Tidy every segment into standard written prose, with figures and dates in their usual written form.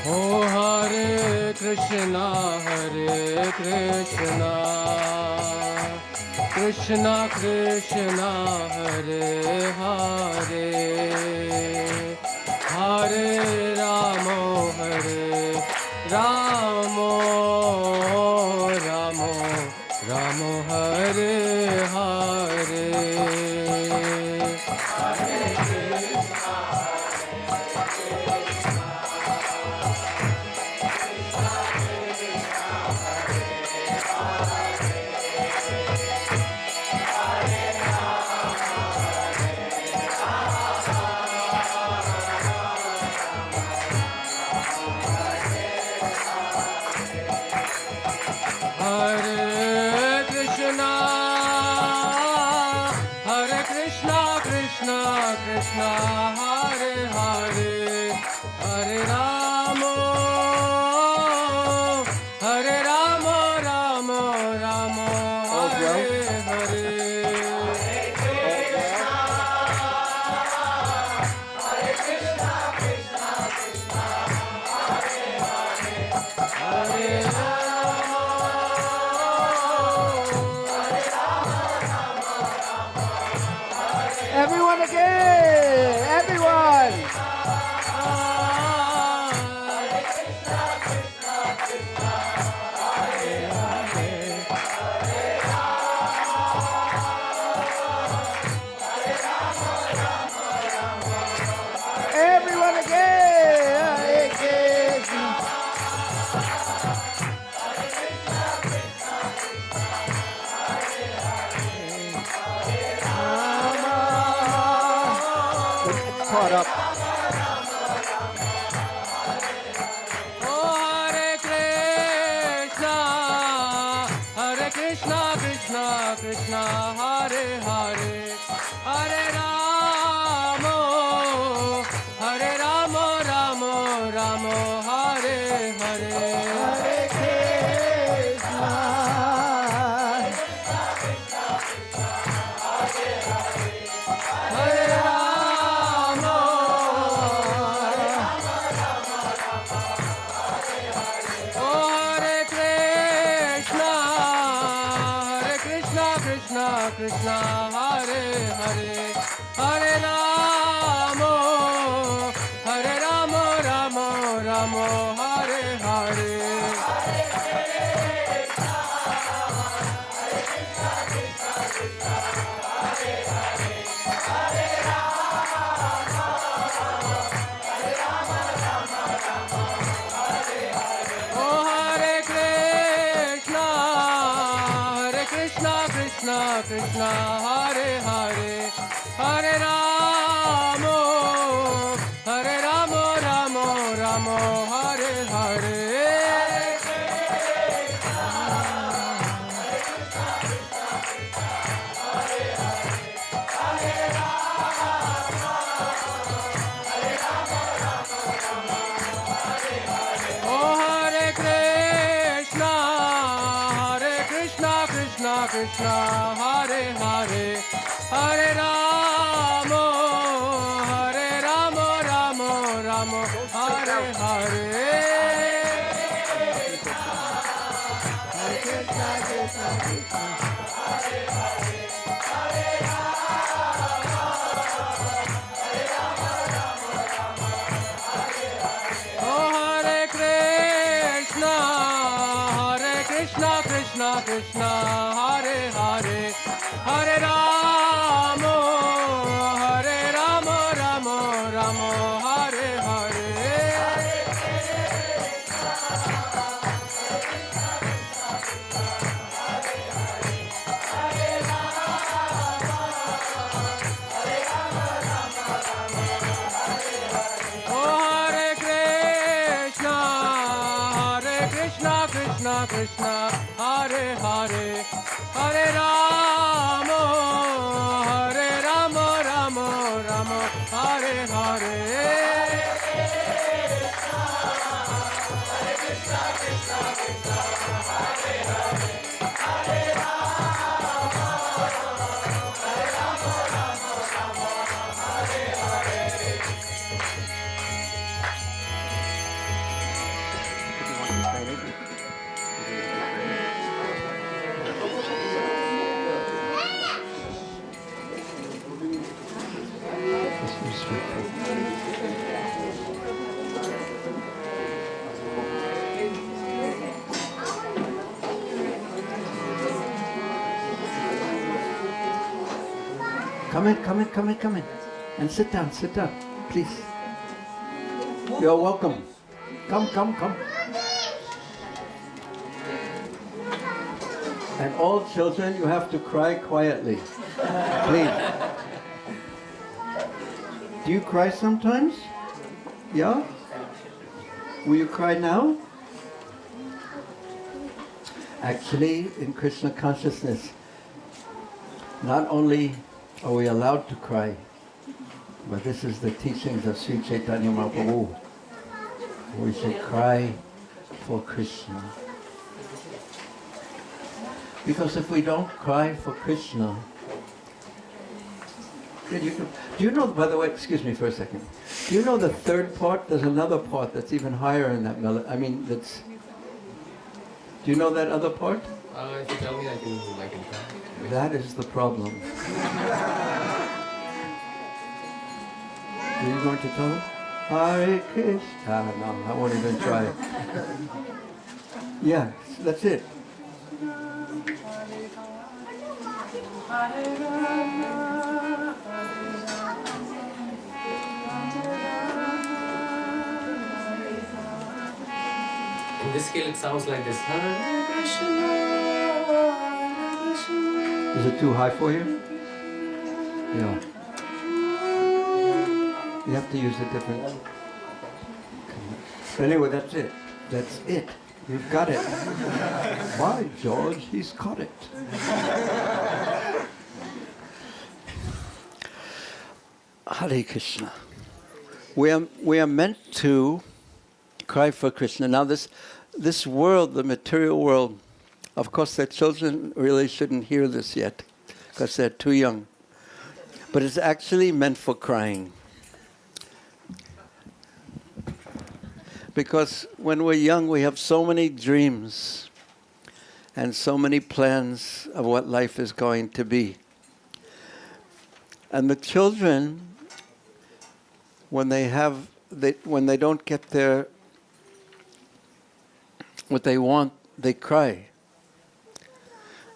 Oh Hare Krishna, Krishna Krishna, Hare Hare, Hare Ramo, Ramo Ramo, Ramo Hare Hare. Krishna, Hare Hare, Hare Ramo, Ramo Ramo, Hare Hare. Hare Krishna, Krishna Krishna, Hare Hare, Hare Ramo, Everyone again! Everyone! Everyone again! Hare Krishna. Caught up. Oh Hare Krishna, Krishna Krishna, Hare Hare, Hare Ramo, Ramo Ramo, Hare Hare. Hare Krishna. Hare Ramo, oh Hare Krishna, Krishna Krishna, Hare Hare, Hare Ramo, Ramo Ramo, Hare Hare. Oh Hare Krishna, Krishna Krishna, Hare Hare, Hare Ramo, Ramo Ramo, Hare Hare. Oh Hare Krishna, Krishna Krishna, Hare Hare, Hare Ramo, Ramo Ramo, Hare Hare. Hare Krishna, Krishna Krishna. Oh Hare Krishna, Krishna Krishna, Hare Hare, Hare Ramo, Ramo Ramo, Hare Hare. Oh Hare Krishna, Krishna Hare Hare, Hare Ramo, Ramo Ramo, Hare Hare. Come in. And sit down, please. You're welcome. Come. And all children, you have to cry quietly. Please. Do you cry sometimes? Yeah? Will you cry now? Actually, in Krishna consciousness, not only are we allowed to cry, but this is the teachings of Sri Chaitanya Mahaprabhu. We should cry for Krishna. Because if we don't cry for Krishna, do you know, by the way, excuse me for a second, do you know the third part? There's another part that's even higher in that melody. Do you know that other part? If you tell me, I can try. That is the problem. Are you going to tell him? Hare Krishna. No, I won't even try. Yeah, that's it. In this scale, it sounds like this. Is it too high for you? Yeah. You have to use a different... But anyway, that's it. That's it. You've got it. By George, he's caught it. Hare Krishna. We are meant to cry for Krishna. Now this world, the material world, of course their children really shouldn't hear this yet because they're too young. But it's actually meant for crying. Because when we're young, we have so many dreams and so many plans of what life is going to be. And the children, when they don't get what they want, they cry.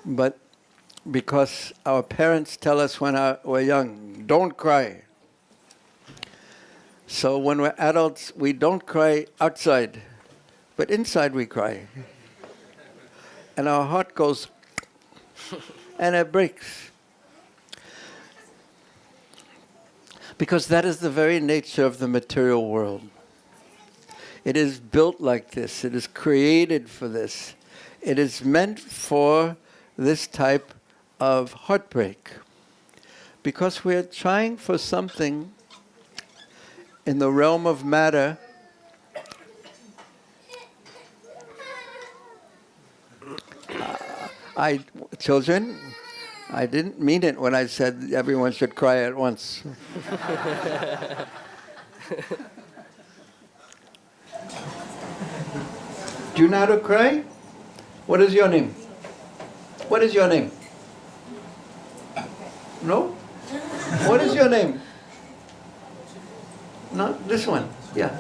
But because our parents tell us when we're young, don't cry. So when we're adults, we don't cry outside, but inside we cry. And our heart goes, and it breaks. Because that is the very nature of the material world. It is built like this. It is created for this. It is meant for this type of heartbreak. Because we're trying for something in the realm of matter children, I didn't mean it when I said everyone should cry at once. Do you know how to cry? What is your name? What is your name? No? What is your name? No, this one. Yeah.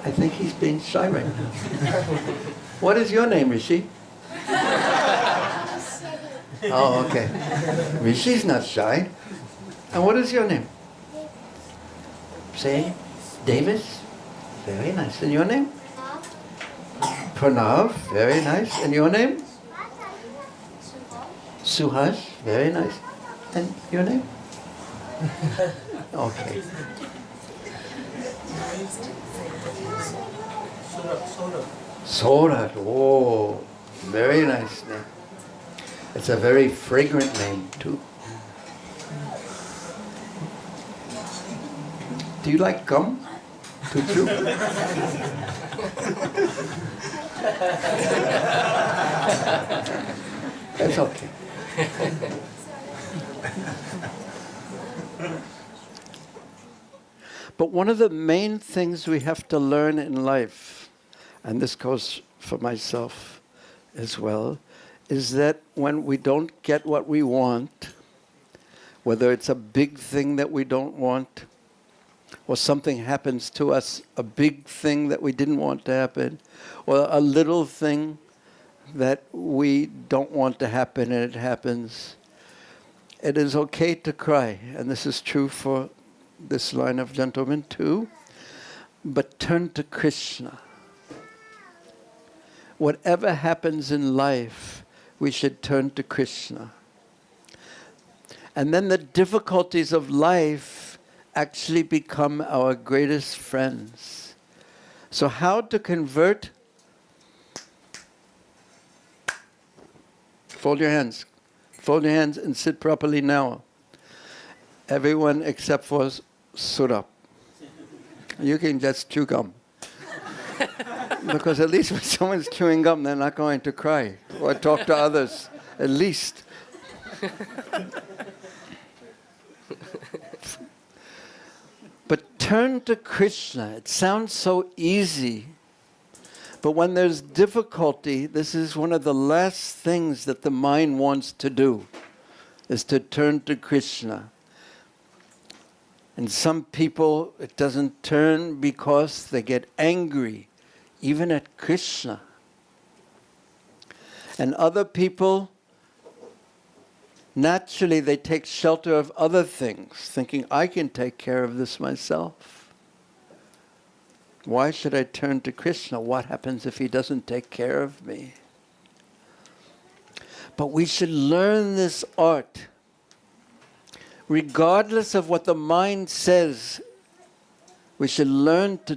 I think he's being shy right now. What is your name, Rishi? Oh, okay. Rishi's not shy. And what is your name? Say, Davis. Very nice. And your name? Pranav. Very nice. And your name? Suhas. Very nice. And your name? Okay. Sorat. Oh, very nice name. It's a very fragrant name too. Do you like gum to chew? That's okay. But one of the main things we have to learn in life, and this goes for myself as well, is that when we don't get what we want, whether it's a big thing that we don't want, or something happens to us, a big thing that we didn't want to happen, or a little thing that we don't want to happen and it happens, it is okay to cry, and this is true for this line of gentlemen too, but turn to Krishna. Whatever happens in life, we should turn to Krishna. And then the difficulties of life actually become our greatest friends. So how to convert? Fold your hands. Fold your hands and sit properly now. Everyone except for Sura. You can just chew gum. Because at least when someone's chewing gum, they're not going to cry or talk to others, at least. But turn to Krishna. It sounds so easy. But when there's difficulty, this is one of the last things that the mind wants to do, is to turn to Krishna. And some people, it doesn't turn because they get angry, even at Krishna. And other people, naturally they take shelter of other things, thinking, I can take care of this myself. Why should I turn to Krishna? What happens if he doesn't take care of me? But we should learn this art. Regardless of what the mind says, we should learn to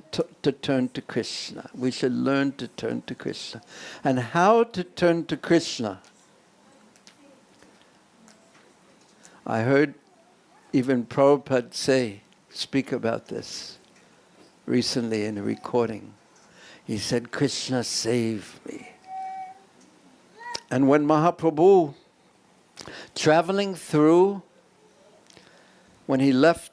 turn to Krishna. We should learn to turn to Krishna. And how to turn to Krishna? I heard even Prabhupada speak about this recently in a recording. He said, Krishna, save me. And when Mahaprabhu, traveling through, when he left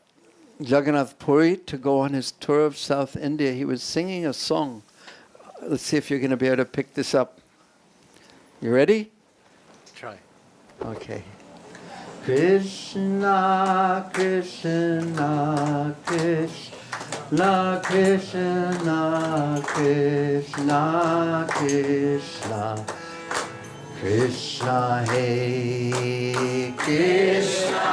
Jagannath Puri to go on his tour of South India, he was singing a song. Let's see if you're going to be able to pick this up. You ready? Try. Okay. Krishna, Krishna, Krishna, Krishna, Krishna, Krishna, Krishna, Hare Krishna.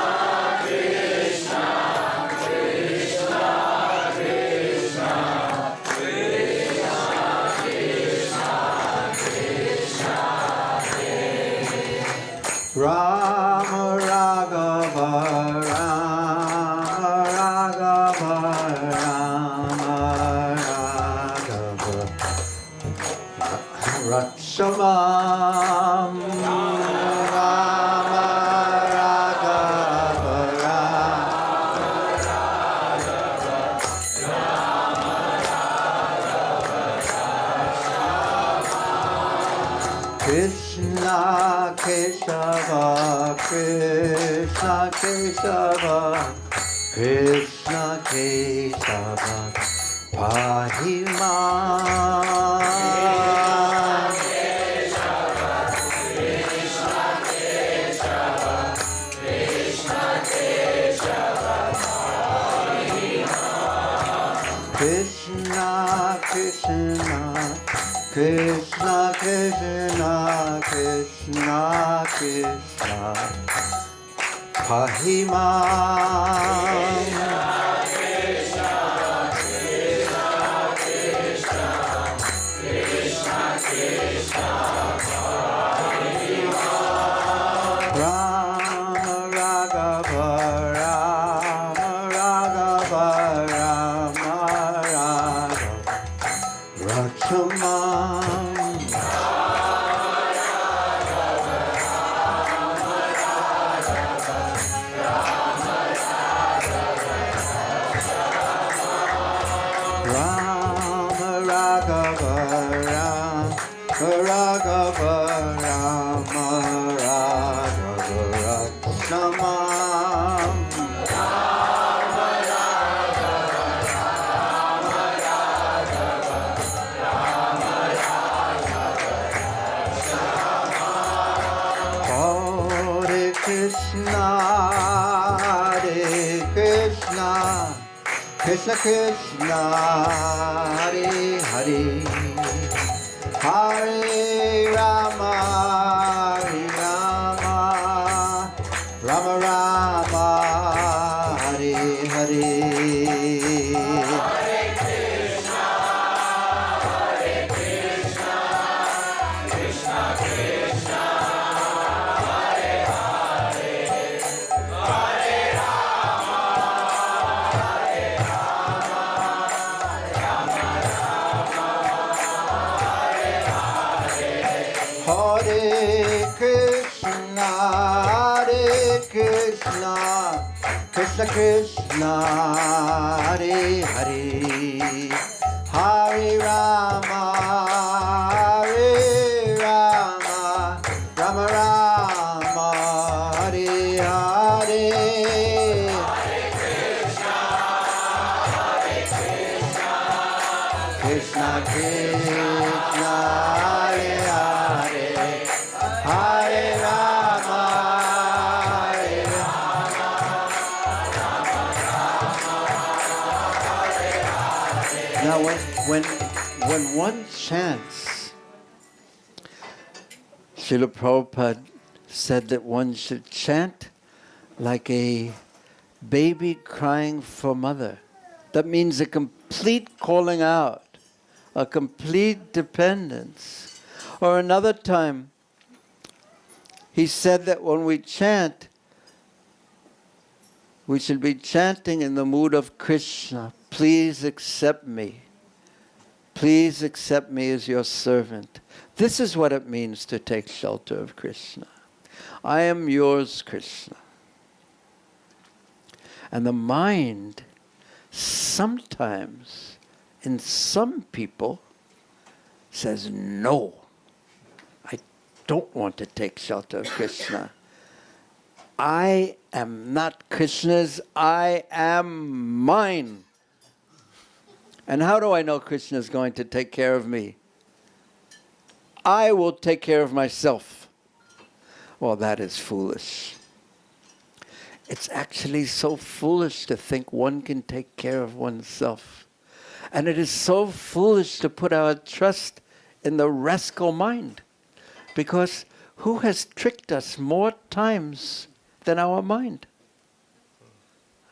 Rama Raghava, Rama Raghava, Rama Raghava, Rakshamam, Rama Raghava, Krishna Keshava, Krishna Keshava, Krishna Keshava, Pahima. Krishna Krishna, Krishna Krishna, Krishna Krishna, Pahima. Krishna Krishna, Hare Hare, Hare Rama, Hare Rama, Rama Krishna Krishna, Hare Hare, Hare Rama, Hare Rama, Rama Rama, Hare Hare. Krishna Krishna, Hare Hare, Hare Rama, Hare Rama. Now when one chants, Srila Prabhupada said that one should chant like a baby crying for mother. That means a complete calling out, a complete dependence. Or another time, he said that when we chant, we should be chanting in the mood of Krishna. Please accept me. Please accept me as your servant. This is what it means to take shelter of Krishna. I am yours, Krishna. And the mind sometimes, in some people, says, no, I don't want to take shelter of Krishna. I am not Krishna's, I am mine. And how do I know Krishna is going to take care of me? I will take care of myself. Well, that is foolish. It's actually so foolish to think one can take care of oneself. And it is so foolish to put our trust in the rascal mind. Because who has tricked us more times than our mind?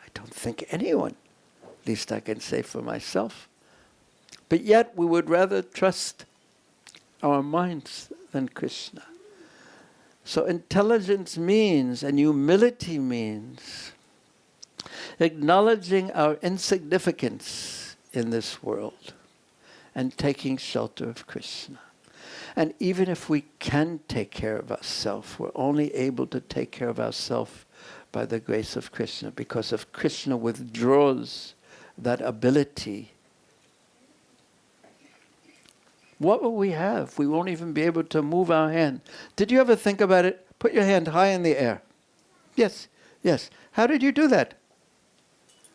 I don't think anyone. At least I can say for myself. But yet we would rather trust our minds than Krishna. So intelligence means, and humility means, acknowledging our insignificance in this world and taking shelter of Krishna. And even if we can take care of ourselves, we're only able to take care of ourselves by the grace of Krishna, because if Krishna withdraws that ability, what will we have? We won't even be able to move our hand. Did you ever think about it? Put your hand high in the air. Yes, yes. How did you do that?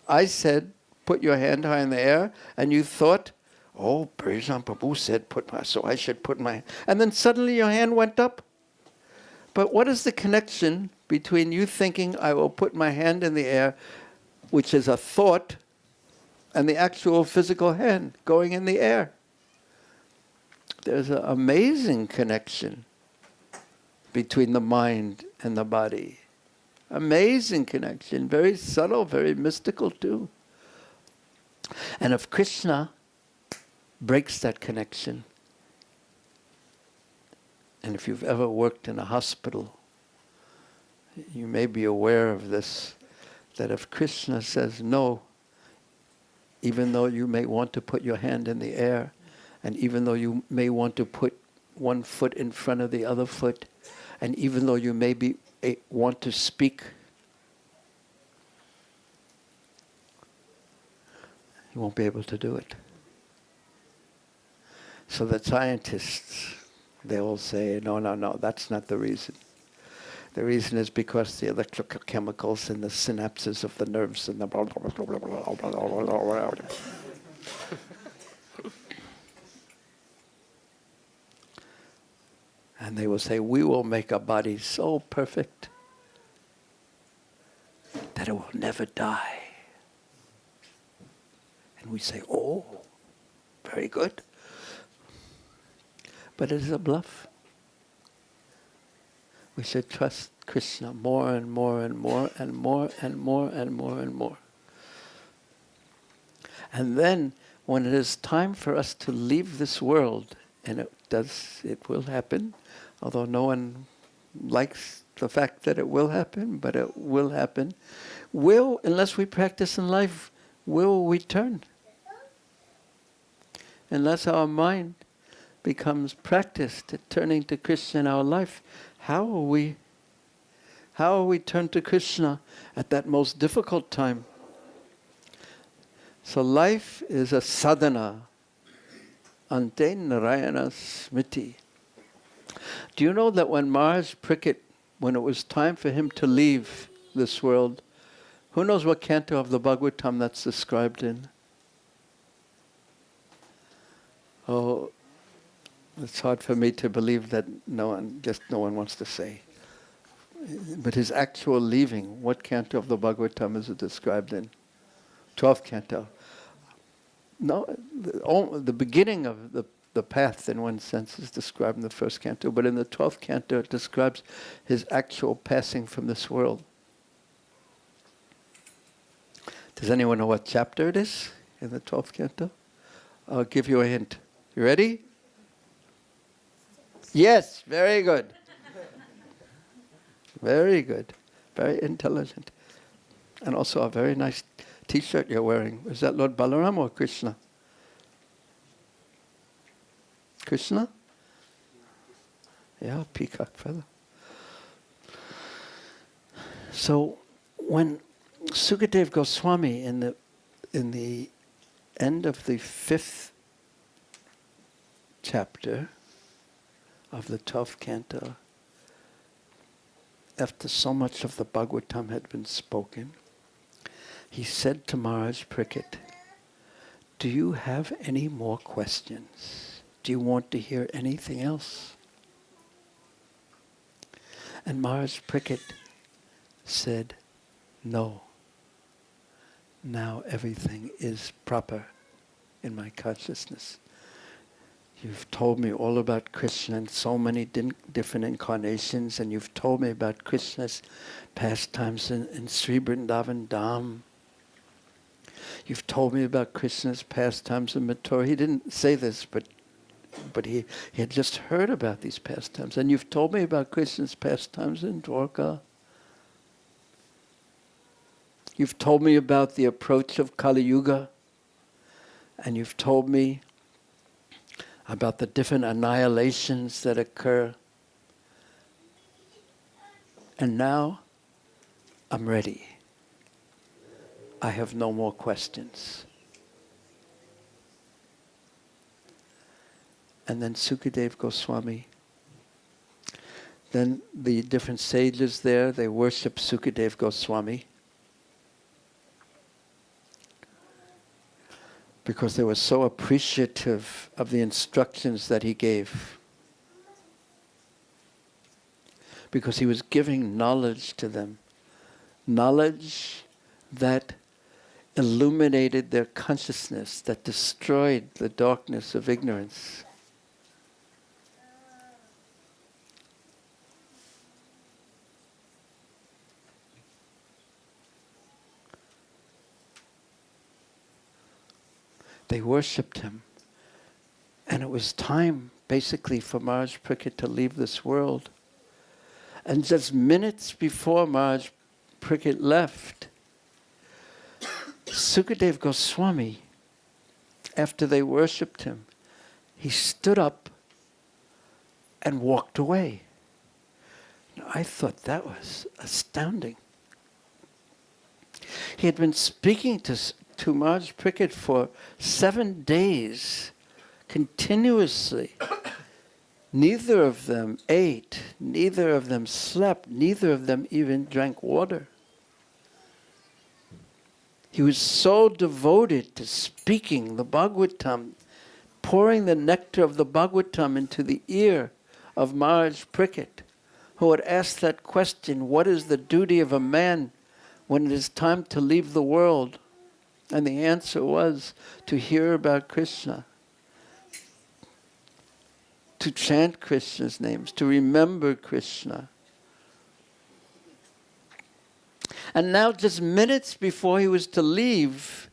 I said, put your hand high in the air, and you thought, oh, Bhurijana Prabhu said, so I should put my... And then suddenly your hand went up. But what is the connection between you thinking, I will put my hand in the air, which is a thought, and the actual physical hand going in the air? There's an amazing connection between the mind and the body. Amazing connection, very subtle, very mystical too. And if Krishna breaks that connection, and if you've ever worked in a hospital, you may be aware of this, that if Krishna says no, even though you may want to put your hand in the air, and even though you may want to put one foot in front of the other foot, and even though you maybe want to speak, you won't be able to do it. So the scientists, they all say, no, that's not the reason. The reason is because the electrical chemicals in the synapses of the nerves and the blah, blah, blah, blah, blah, blah, blah. And they will say, we will make a body so perfect that it will never die. And we say, oh, very good. But it is a bluff. We should trust Krishna more and more and more and more and more and more and more. And then when it is time for us to leave this world, and it will happen, although no one likes the fact that it will happen, but it will happen, unless we practice in life, will return. Unless our mind becomes practiced at turning to Krishna in our life, how will How we turn to Krishna at that most difficult time. So life is a sadhana. Ante Narayana Smriti. Do you know that when Maharaj Pricket, when it was time for him to leave this world, who knows what canto of the Bhagavatam that's described in? Oh, it's hard for me to believe that no one wants to say. But his actual leaving, what canto of the Bhagavatam is it described in? 12th canto. No, the beginning of the path, in one sense, is described in the first canto, but in the 12th canto it describes his actual passing from this world. Does anyone know what chapter it is in the 12th canto? I'll give you a hint. You ready? Yes, very good. Very good. Very intelligent. And also a very nice t-shirt you're wearing. Is that Lord Balaram or Krishna? Krishna? Yeah, peacock feather. So when Sukadeva Goswami in the end of the 5th chapter of the 12th canto, after so much of the Bhagavatam had been spoken, he said to Maharaj Pricket, "Do you have any more questions? Do you want to hear anything else?" And Maharaj Pricket said, "No. Now everything is proper in my consciousness. You've told me all about Krishna in so many different incarnations, and you've told me about Krishna's pastimes in Sri Vrindavan Dham. You've told me about Krishna's pastimes in Mathura." He didn't say this, but he had just heard about these pastimes. "And you've told me about Krishna's pastimes in Dwarka. You've told me about the approach of Kali Yuga. And you've told me about the different annihilations that occur. And now I'm ready. I have no more questions." And then Sukadeva Goswami, then the different sages there, they worship Sukadeva Goswami because they were so appreciative of the instructions that he gave. Because he was giving knowledge to them. Knowledge that illuminated their consciousness, that destroyed the darkness of ignorance. They worshipped him. And it was time, basically, for Maharaj Pricket to leave this world. And just minutes before Maharaj Pricket left, Sukadeva Goswami, after they worshipped him, he stood up and walked away. Now, I thought that was astounding. He had been speaking to Maharaj Pricket for 7 days, continuously. Neither of them ate, neither of them slept, neither of them even drank water. He was so devoted to speaking the Bhagavatam, pouring the nectar of the Bhagavatam into the ear of Maharaj Pricket, who had asked that question, what is the duty of a man when it is time to leave the world? And the answer was to hear about Krishna, to chant Krishna's names, to remember Krishna. And now, just minutes before he was to leave,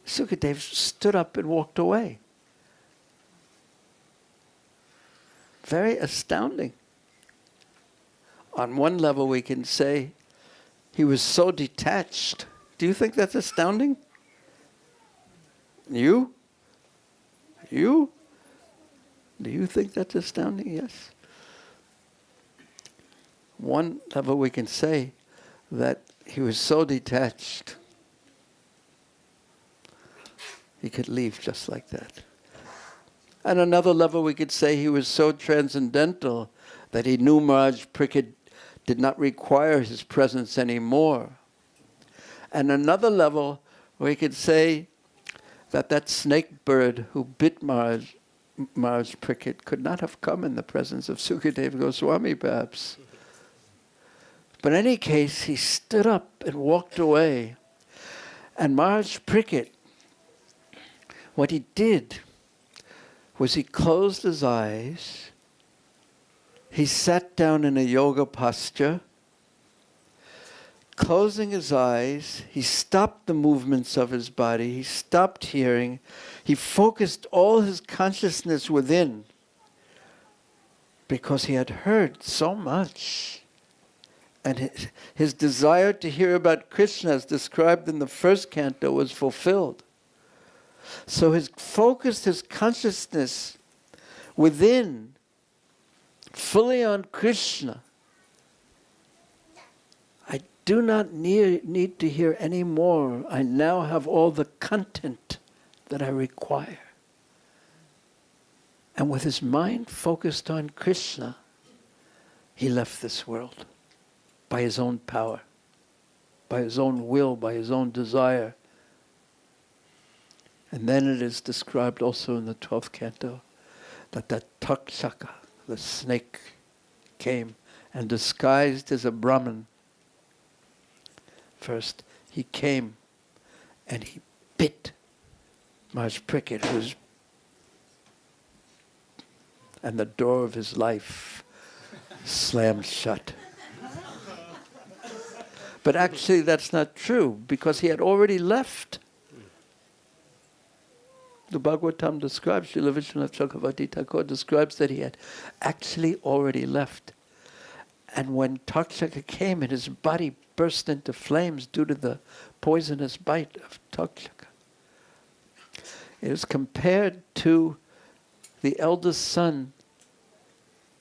Sukadeva stood up and walked away. Very astounding. On one level, we can say he was so detached. Do you think that's astounding? You? You? Do you think that's astounding? Yes. one level we can say that he was so detached, he could leave just like that. And another level we could say he was so transcendental that he knew Maharaj Parikshit did not require his presence anymore. And another level we could say that that snake bird who bit Maharaj Parikshit could not have come in the presence of Sukadeva Goswami perhaps. But in any case, he stood up and walked away. And Maharaj Parikshit, what he did was he closed his eyes, he sat down in a yoga posture, closing his eyes, he stopped the movements of his body, he stopped hearing, he focused all his consciousness within because he had heard so much. And his desire to hear about Krishna, as described in the first canto, was fulfilled. So he focused his consciousness within, fully on Krishna. I do not need to hear any more. I now have all the content that I require. And with his mind focused on Krishna, he left this world by his own power, by his own will, by his own desire. And then it is described also in the 12th canto that the Takshaka, the snake, came and disguised as a Brahmin. First, he came and he bit Maharaj Parikshit, and the door of his life slammed shut. But actually that's not true, because he had already left. The Bhagavatam describes, Srila Vishwanath Chakravarti Thakur describes that he had actually already left. And when Takshaka came and his body burst into flames due to the poisonous bite of Takshaka, it is compared to the eldest son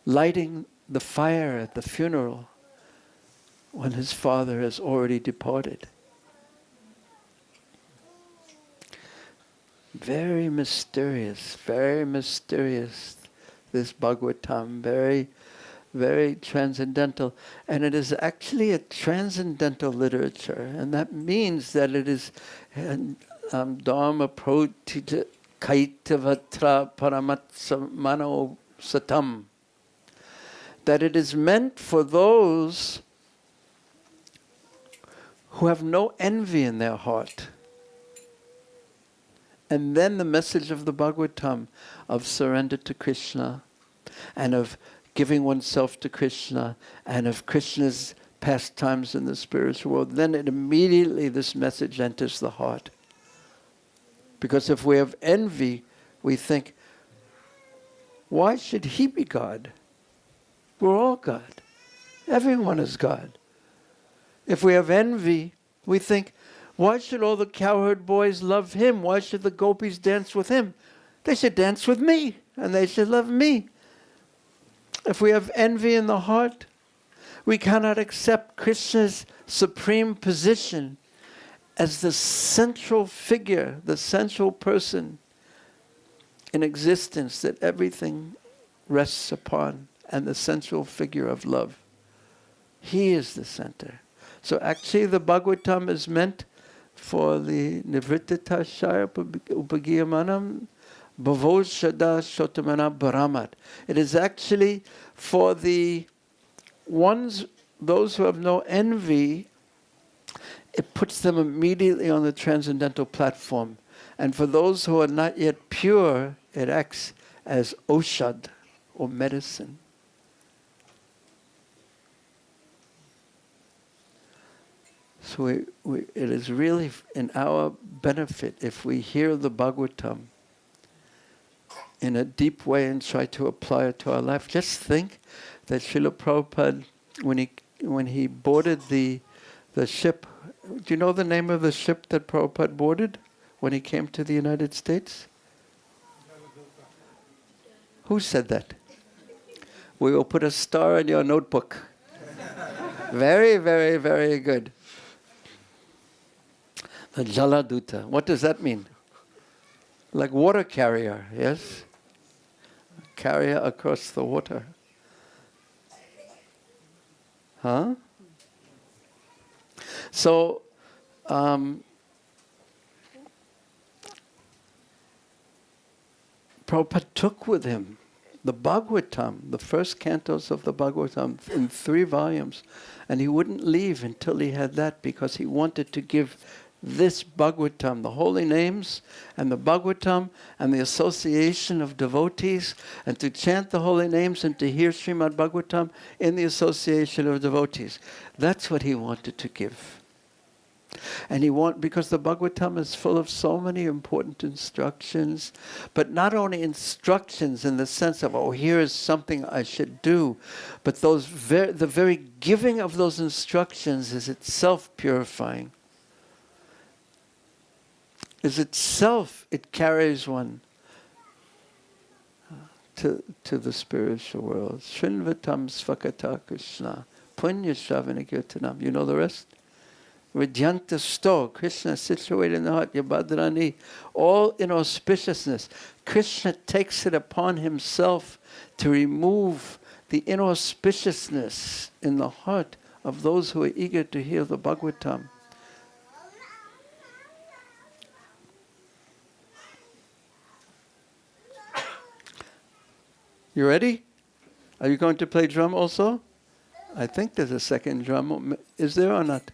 lighting the fire at the funeral when his father has already departed. Very mysterious, this Bhagavatam, very, very transcendental. And it is actually a transcendental literature, and that means that it is Dharma Protita Kaitavatra Paramatsa Mano Satam, that it is meant for those who have no envy in their heart. And then the message of the Bhagavatam of surrender to Krishna and of giving oneself to Krishna and of Krishna's pastimes in the spiritual world, then immediately this message enters the heart. Because if we have envy, we think, why should he be God? We're all God. Everyone is God. If we have envy, we think, why should all the cowherd boys love him? Why should the gopis dance with him? They should dance with me, and they should love me. If we have envy in the heart, we cannot accept Krishna's supreme position as the central figure, the central person in existence that everything rests upon, and the central figure of love. He is the center. So actually the Bhagavatam is meant for the Nivrittita Shaya Upagiyamanam Bhavo Shada Shotamana Bharamat. It is actually for the ones, those who have no envy. It puts them immediately on the transcendental platform. And for those who are not yet pure, it acts as oshad, or medicine. So it is really in our benefit if we hear the Bhagavatam in a deep way and try to apply it to our life. Just think that Srila Prabhupada, when he boarded the ship, do you know the name of the ship that Prabhupada boarded when he came to the United States? Who said that? We will put a star in your notebook. Very, very, very good. The Jaladuta. What does that mean? Like water carrier, yes? Carrier across the water. Huh? So, Prabhupada took with him the Bhagavatam, the first cantos of the Bhagavatam in 3 volumes, and he wouldn't leave until he had that, because he wanted to give this Bhagavatam, the holy names and the Bhagavatam and the association of devotees, and to chant the holy names and to hear Srimad Bhagavatam in the association of devotees. That's what he wanted to give. And because the Bhagavatam is full of so many important instructions, but not only instructions in the sense of, oh, here is something I should do, but the very giving of those instructions is itself purifying. It carries one to the spiritual world. Shrinvatam svakata Krishna, punya shravana kirtanam. You know the rest? Vidyanta sto, Krishna situated in the heart, Yabhadrani, all inauspiciousness. Krishna takes it upon himself to remove the inauspiciousness in the heart of those who are eager to hear the Bhagavatam. You ready? Are you going to play drum also? I think there's a second drum. Is there or not?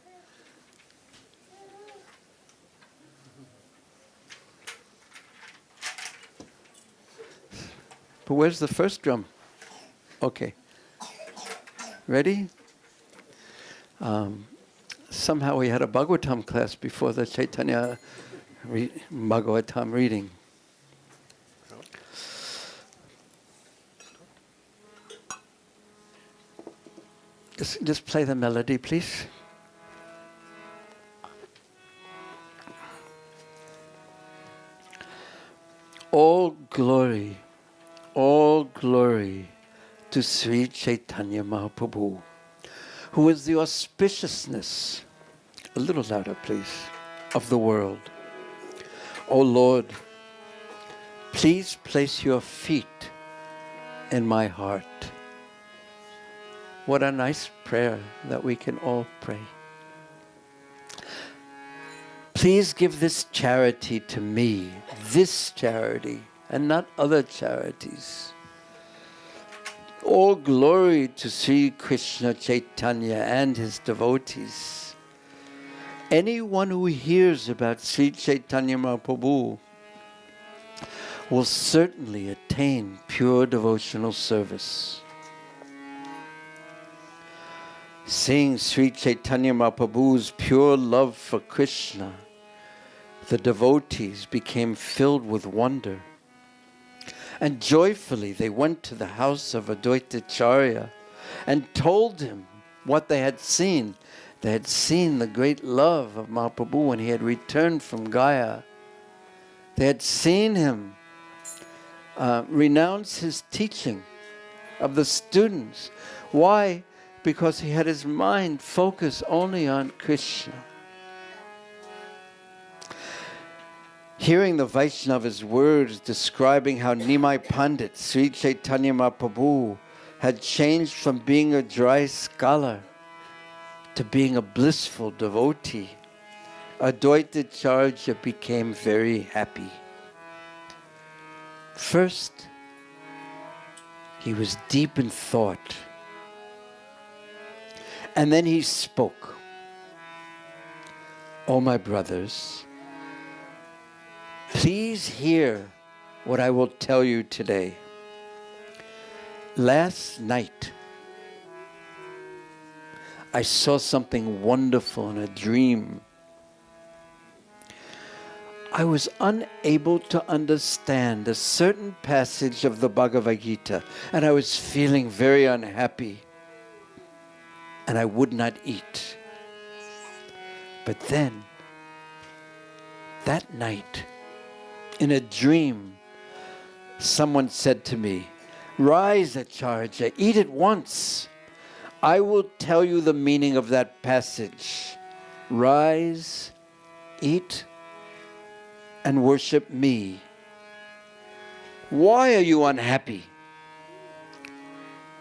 But where's the first drum? Okay. Ready? Somehow we had a Bhagavatam class before the Chaitanya Bhagavatam reading. Just play the melody, please. All glory to Sri Chaitanya Mahaprabhu, who is the auspiciousness, a little louder please, of the world. O Lord, please place your feet in my heart. What a nice prayer that we can all pray. Please give this charity to me, this charity, and not other charities. All glory to Sri Krishna Chaitanya and his devotees. Anyone who hears about Sri Chaitanya Mahaprabhu will certainly attain pure devotional service. Seeing Sri Chaitanya Mahaprabhu's pure love for Krishna, the devotees became filled with wonder. And joyfully they went to the house of Advaita-acharya and told him what they had seen. They had seen the great love of Mahaprabhu when he had returned from Gaya. They had seen him renounce his teaching of the students. Why? Because he had his mind focused only on Krishna. Hearing the Vaishnava's words describing how Nimai Pandit, Sri Chaitanya Mahaprabhu, had changed from being a dry scholar to being a blissful devotee, Advaita-acharya became very happy. First, he was deep in thought. And then he spoke. "Oh, my brothers, please hear what I will tell you today. Last night, I saw something wonderful in a dream. I was unable to understand a certain passage of the Bhagavad Gita, and I was feeling very unhappy, and I would not eat. But then, that night, in a dream, someone said to me, 'Rise, Acharya, eat at once. I will tell you the meaning of that passage. Rise, eat, and worship me. Why are you unhappy?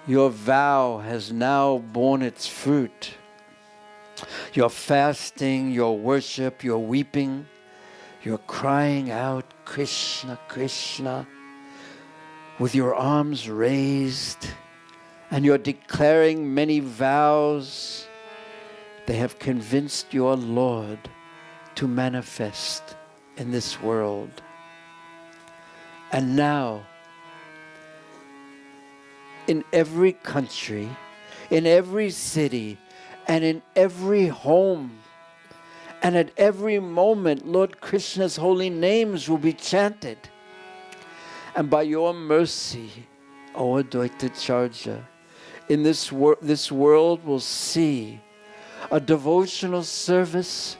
Your vow has now borne its fruit. Your fasting, your worship, your weeping, your crying out, Krishna, Krishna, with your arms raised, and you're declaring many vows. They have convinced your Lord to manifest in this world. And now, in every country, in every city, and in every home, and at every moment, Lord Krishna's holy names will be chanted. And by your mercy, O Advaita-Acharya, in this world will see a devotional service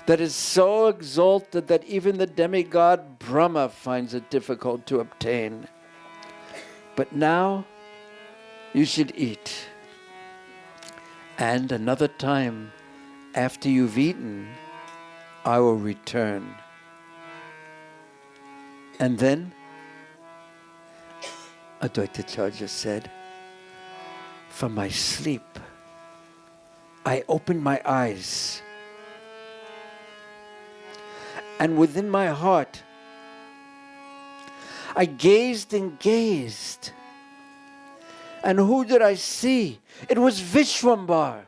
that is so exalted that even the demigod Brahma finds it difficult to obtain. But now, you should eat. And another time, after you've eaten, I will return. And then, Advaita-Acharya said, from my sleep, I opened my eyes. And within my heart, I gazed and gazed. And who did I see? It was Vishwambar.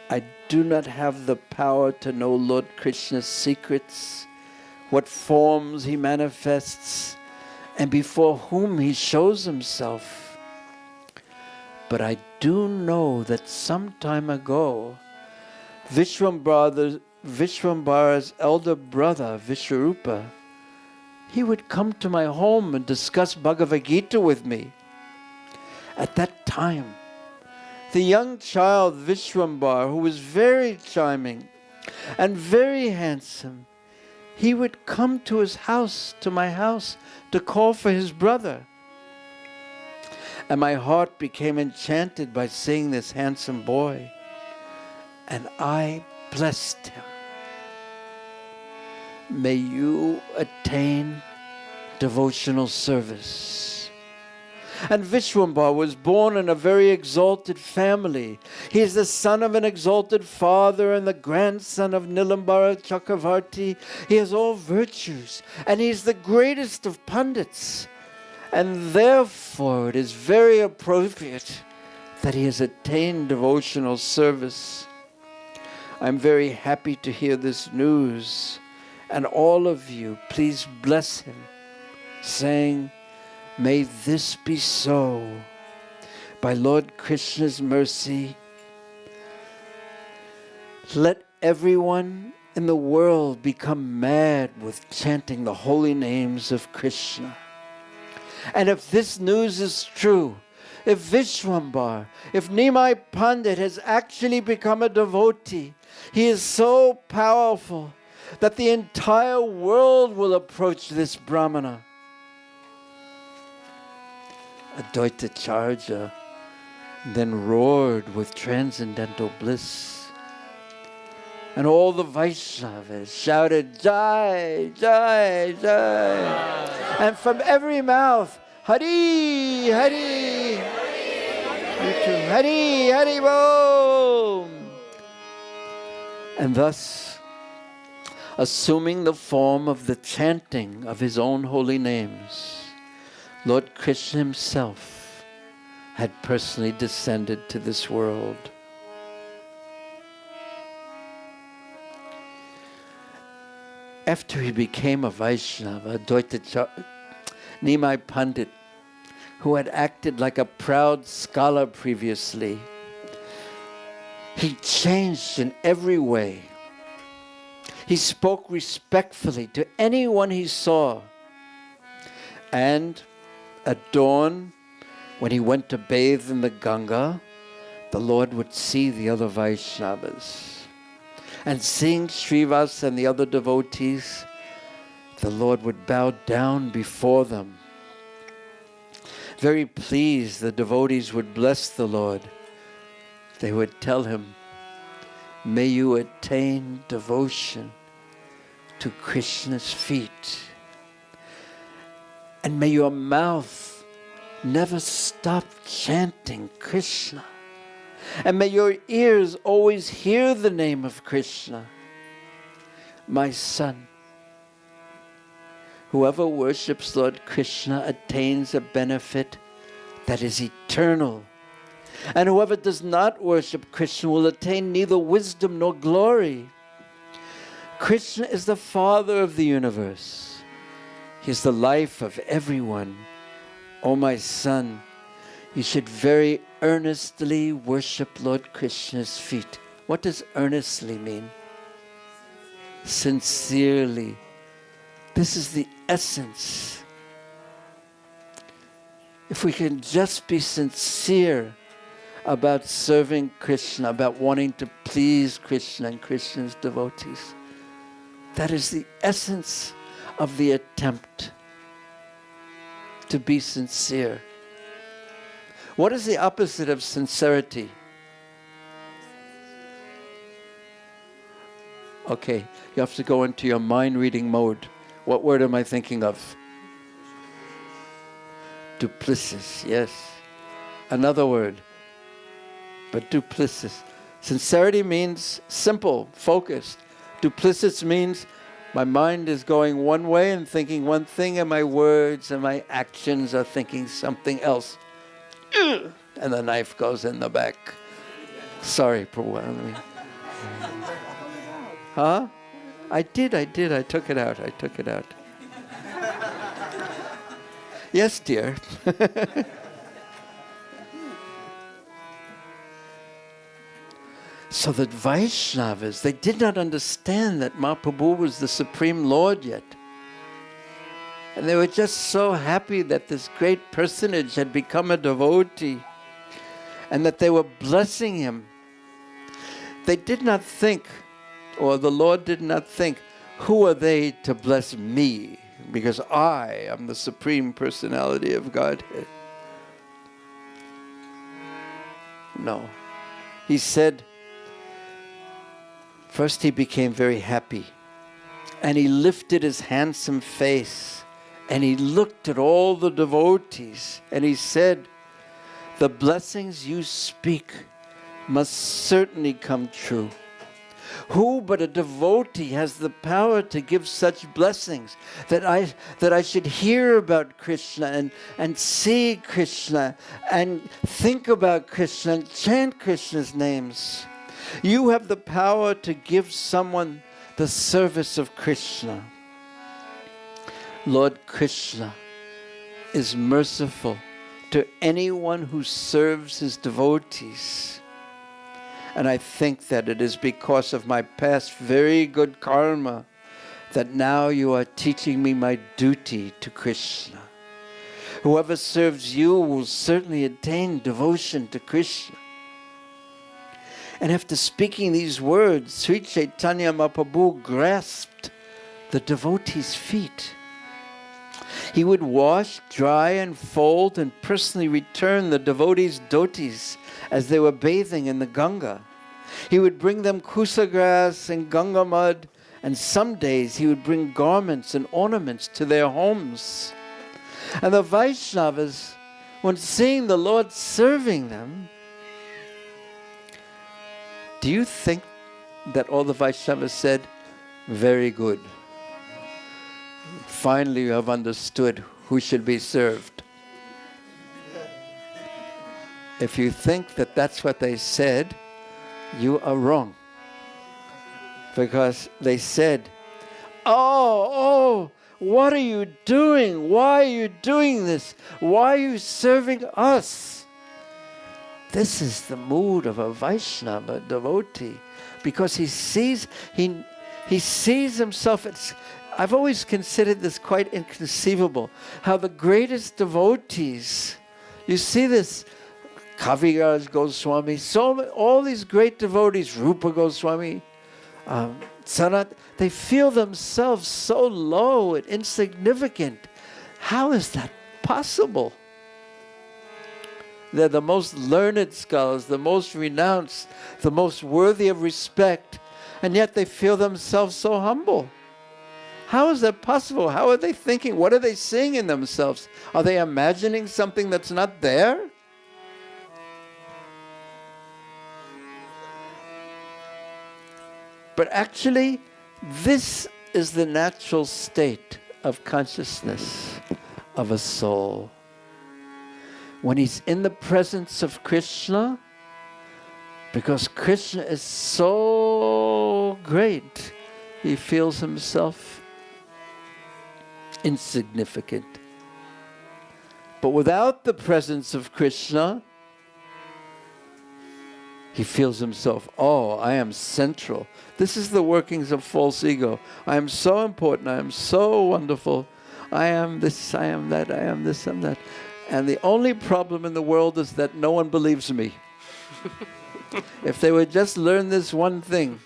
I do not have the power to know Lord Krishna's secrets, what forms he manifests, and before whom he shows himself. But I do know that some time ago, Vishwambara's elder brother, Vishwarupa, he would come to my home and discuss Bhagavad Gita with me. At that time, the young child Vishwambar, who was very charming and very handsome, he would come to his house, to my house, to call for his brother. And my heart became enchanted by seeing this handsome boy. And I blessed him. May you attain devotional service. And Vishwambar was born in a very exalted family. He is the son of an exalted father and the grandson of Nilambara Chakravarti. He has all virtues, and he is the greatest of pundits. And therefore it is very appropriate that he has attained devotional service. I'm very happy to hear this news. And all of you, please bless him, saying, may this be so. By Lord Krishna's mercy, let everyone in the world become mad with chanting the holy names of Krishna. And if this news is true, if Vishwambar, if Nimai Pandit has actually become a devotee, he is so powerful that the entire world will approach this Brahmana. Advaita-Acharya then roared with transcendental bliss. And all the Vaishnavas shouted, Jai, Jai, Jai. And from every mouth, Hari, Hari. You too. Hari, Hari Bol. And thus, assuming the form of the chanting of his own holy names, Lord Krishna himself had personally descended to this world. After he became a Vaishnava, Nimai Pandit, who had acted like a proud scholar previously, he changed in every way. He spoke respectfully to anyone he saw. And at dawn, when he went to bathe in the Ganga, the Lord would see the other Vaishnavas. And seeing Srivas and the other devotees, the Lord would bow down before them. very pleased, the devotees would bless the Lord. They would tell him, may you attain devotion to Krishna's feet. And may your mouth never stop chanting Krishna. And may your ears always hear the name of Krishna. My son, whoever worships Lord Krishna attains a benefit that is eternal. And whoever does not worship Krishna will attain neither wisdom nor glory. Krishna is the Father of the universe. He is the life of everyone. O my son, you should very earnestly worship Lord Krishna's feet. What does earnestly mean? Sincerely. This is the essence. If we can just be sincere about serving Krishna, about wanting to please Krishna and Krishna's devotees, that is the essence of the attempt to be sincere. What is the opposite of sincerity? Okay, you have to go into your mind reading mode. What word am I thinking of? Duplicitous, yes. Another word, but duplicitous. Sincerity means simple, focused. Duplicitous means my mind is going one way and thinking one thing, and my words and my actions are thinking something else. And the knife goes in the back. Sorry, Prabhu. Huh? I did. I took it out. Yes, dear. So the Vaishnavas, they did not understand that Mahaprabhu was the Supreme Lord yet. And they were just so happy that this great personage had become a devotee and that they were blessing him. They did not think, or the Lord did not think, who are they to bless me? Because I am the Supreme Personality of Godhead. No. He said, first he became very happy, and he lifted his handsome face, and he looked at all the devotees, and he said, the blessings you speak must certainly come true. Who but a devotee has the power to give such blessings, that I should hear about Krishna and see Krishna and think about Krishna and chant Krishna's names? You have the power to give someone the service of Krishna. Lord Krishna is merciful to anyone who serves his devotees. And I think that it is because of my past very good karma that now you are teaching me my duty to Krishna. Whoever serves you will certainly attain devotion to Krishna. And after speaking these words, Sri Chaitanya Mahaprabhu grasped the devotees' feet. He would wash, dry, and fold and personally return the devotees' dhotis as they were bathing in the Ganga. He would bring them kusa grass and Ganga mud, and some days he would bring garments and ornaments to their homes. And the Vaishnavas, when seeing the Lord serving them, do you think that all the Vaishnavas said, very good. Finally you have understood who should be served. If you think that that's what they said, you are wrong. Because they said, oh, what are you doing? Why are you doing this? Why are you serving us? This is the mood of a Vaishnava devotee, because he sees himself. I've always considered this quite inconceivable, how the greatest devotees, you see this, Kaviraj Goswami, all these great devotees, Rupa Goswami, Sanat, they feel themselves so low and insignificant. How is that possible? They're the most learned scholars, the most renounced, the most worthy of respect, and yet they feel themselves so humble. How is that possible? How are they thinking? What are they seeing in themselves? Are they imagining something that's not there? But actually, this is the natural state of consciousness of a soul. When he's in the presence of Krishna, because Krishna is so great, he feels himself insignificant. But without the presence of Krishna, he feels himself, oh, I am central. This is the workings of false ego. I am so important. I am so wonderful. I am this, I am that, I am this, I am that. And the only problem in the world is that no one believes me. If they would just learn this one thing,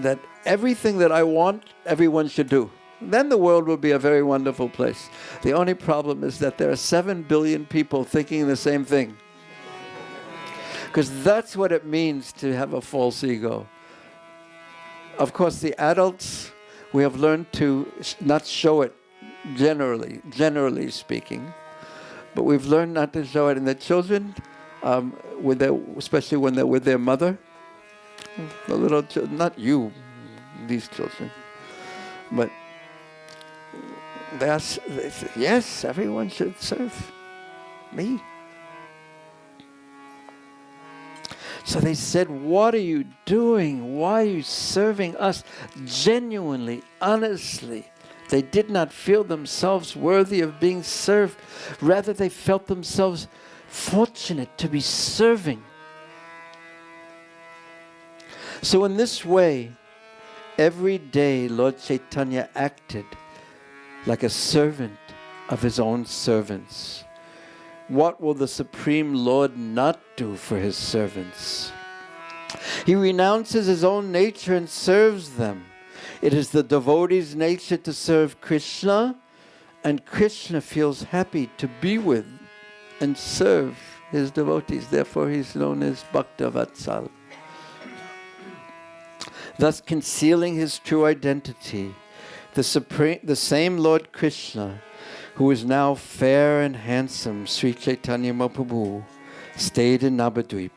that everything that I want, everyone should do, then the world will be a very wonderful place. The only problem is that there are 7 billion people thinking the same thing. Because that's what it means to have a false ego. Of course, the adults, we have learned to not show it generally speaking, but we've learned not to show it in the children, especially when they're with their mother. The little children, not you, these children, but they say, yes, everyone should serve me. So they said, what are you doing? Why are you serving us? Genuinely, honestly. They did not feel themselves worthy of being served. Rather, they felt themselves fortunate to be serving. So in this way, every day Lord Chaitanya acted like a servant of his own servants. What will the Supreme Lord not do for his servants? He renounces his own nature and serves them. It is the devotee's nature to serve Krishna, and Krishna feels happy to be with and serve his devotees. Therefore he's known as Bhaktivedanta. Thus concealing his true identity, the same Lord Krishna, who is now fair and handsome, Sri Chaitanya Mahaprabhu, stayed in Navadvip,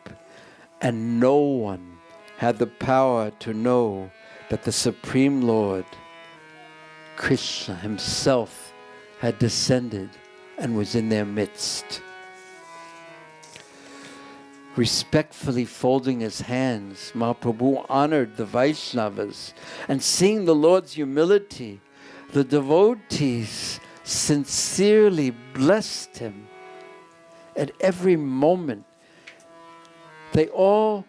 and no one had the power to know that the Supreme Lord, Krishna himself, had descended and was in their midst. Respectfully folding his hands, Mahaprabhu honored the Vaishnavas, and seeing the Lord's humility, the devotees sincerely blessed him at every moment. They all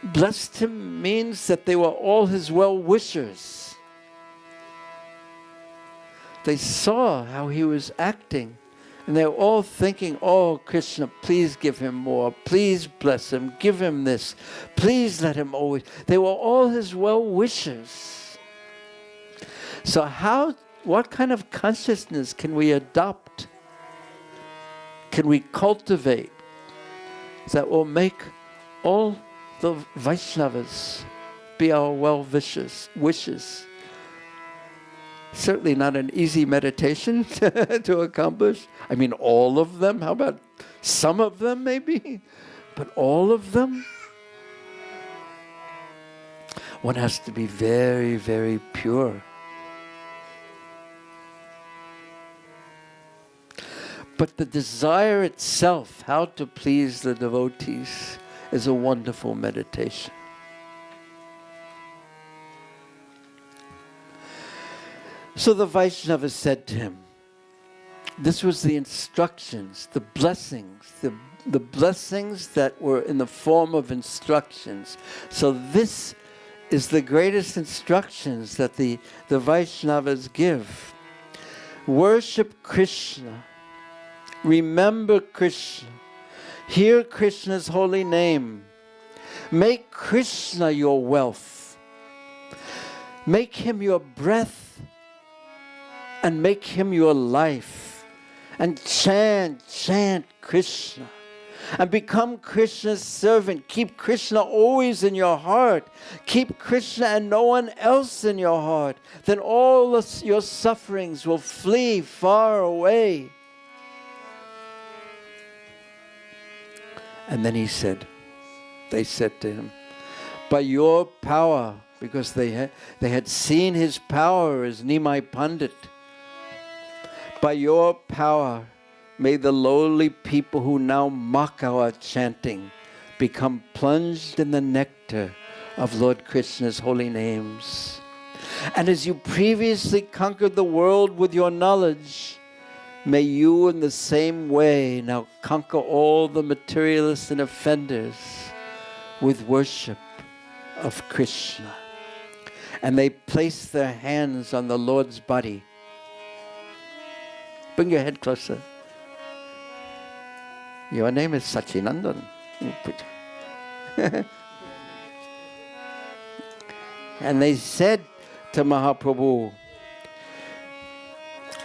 blessed him means that they were all his well-wishers. They saw how he was acting, and they were all thinking, oh, Krishna, please give him more. Please bless him. Give him this. Please let him always. They were all his well-wishers. So what kind of consciousness can we adopt? Can we cultivate that will make all the Vaishnavas be our well-wishes? Certainly not an easy meditation to accomplish. I mean, all of them? How about some of them maybe? But all of them? One has to be very, very pure. But the desire itself, how to please the devotees, is a wonderful meditation. So the Vaishnava said to him, this was the instructions, the blessings, the blessings that were in the form of instructions. So this is the greatest instructions that the Vaishnavas give. Worship Krishna. Remember Krishna. Hear Krishna's holy name. Make Krishna your wealth. Make him your breath, and make him your life. and chant Krishna. And become Krishna's servant. Keep Krishna always in your heart. Keep Krishna and no one else in your heart. Then all your sufferings will flee far away. And then they said to him, by your power, because they had seen his power as Nimai Pandit, by your power, may the lowly people who now mock our chanting become plunged in the nectar of Lord Krishna's holy names. And as you previously conquered the world with your knowledge, may you in the same way now conquer all the materialists and offenders with worship of Krishna. And they placed their hands on the Lord's body. Bring your head closer. Your name is Sachinandan. And they said to Mahaprabhu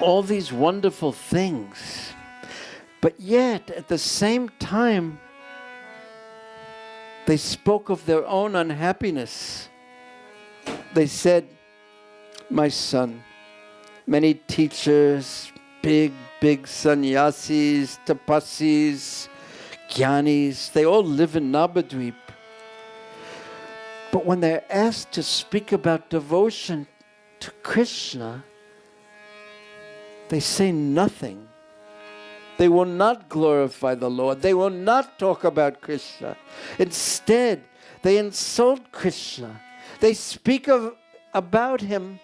all these wonderful things, but yet at the same time they spoke of their own unhappiness. They said, my son, many teachers, big sannyasis, tapasis, jnanis, they all live in Navadvip. But when they're asked to speak about devotion to Krishna, they say nothing. They will not glorify the Lord. They will not talk about Krishna. Instead, they insult Krishna. They speak about him,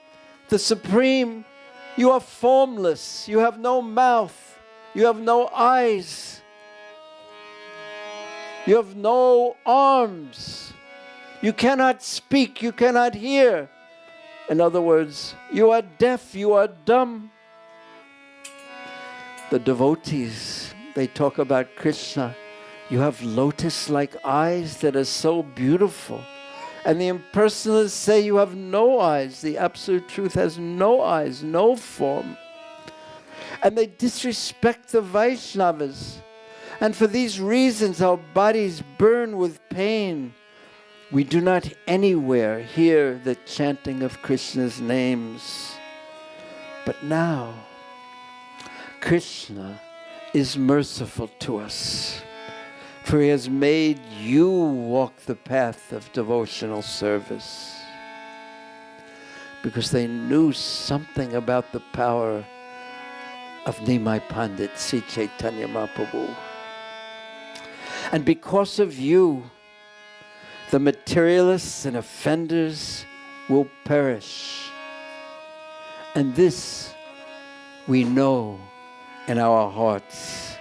the Supreme. You are formless. You have no mouth. You have no eyes. You have no arms. You cannot speak. You cannot hear. In other words, you are deaf. You are dumb. The devotees, they talk about Krishna. You have lotus-like eyes that are so beautiful. And the impersonalists say you have no eyes. The Absolute Truth has no eyes, no form. And they disrespect the Vaishnavas. And for these reasons, our bodies burn with pain. We do not anywhere hear the chanting of Krishna's names. But now, Krishna is merciful to us, for he has made you walk the path of devotional service. Because they knew something about the power of Nimai Pandit, Sri Chaitanya Mahaprabhu. And because of you, the materialists and offenders will perish. And this we know in our hearts.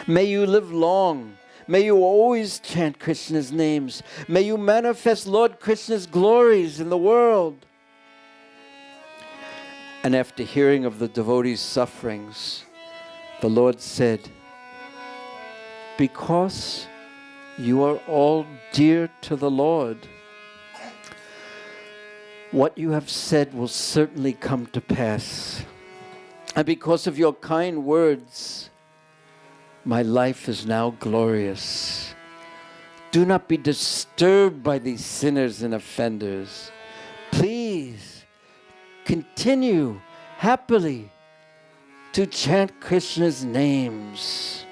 May you live long. May you always chant Krishna's names. May you manifest Lord Krishna's glories in the world. And after hearing of the devotees' sufferings, the Lord said, because you are all dear to the Lord, what you have said will certainly come to pass. And because of your kind words, my life is now glorious. Do not be disturbed by these sinners and offenders. Please continue happily to chant Krishna's names.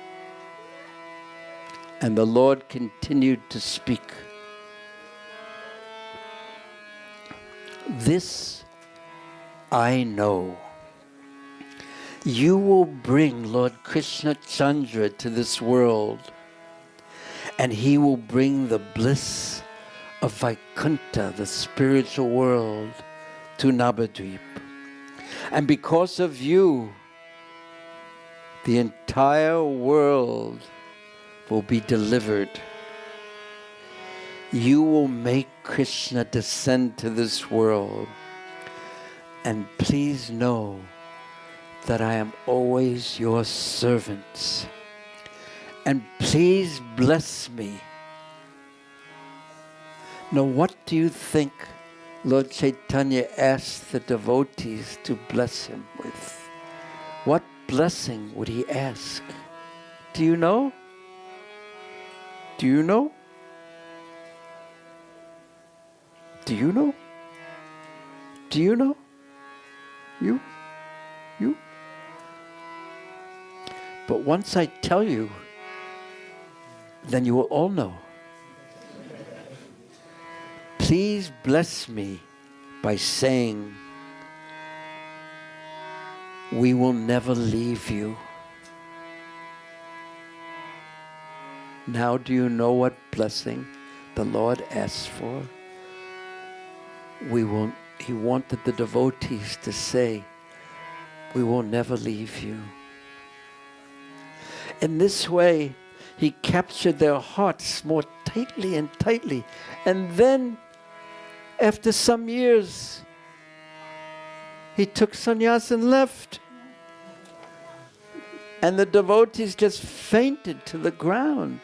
And the Lord continued to speak. This I know. You will bring Lord Krishna Chandra to this world, and he will bring the bliss of Vaikuntha, the spiritual world, to Navadvip. And because of you, the entire world will be delivered. You will make Krishna descend to this world. And please know that I am always your servant. And please bless me. Now, what do you think Lord Chaitanya asked the devotees to bless him with? What blessing would he ask? Do you know? Do you know? Do you know? Do you know? You? You? But once I tell you, then you will all know. Please bless me by saying, we will never leave you. Now do you know what blessing the Lord asks for? He wanted the devotees to say, we will never leave you. In this way, he captured their hearts more tightly and tightly. And then, after some years, he took sannyas and left. And the devotees just fainted to the ground.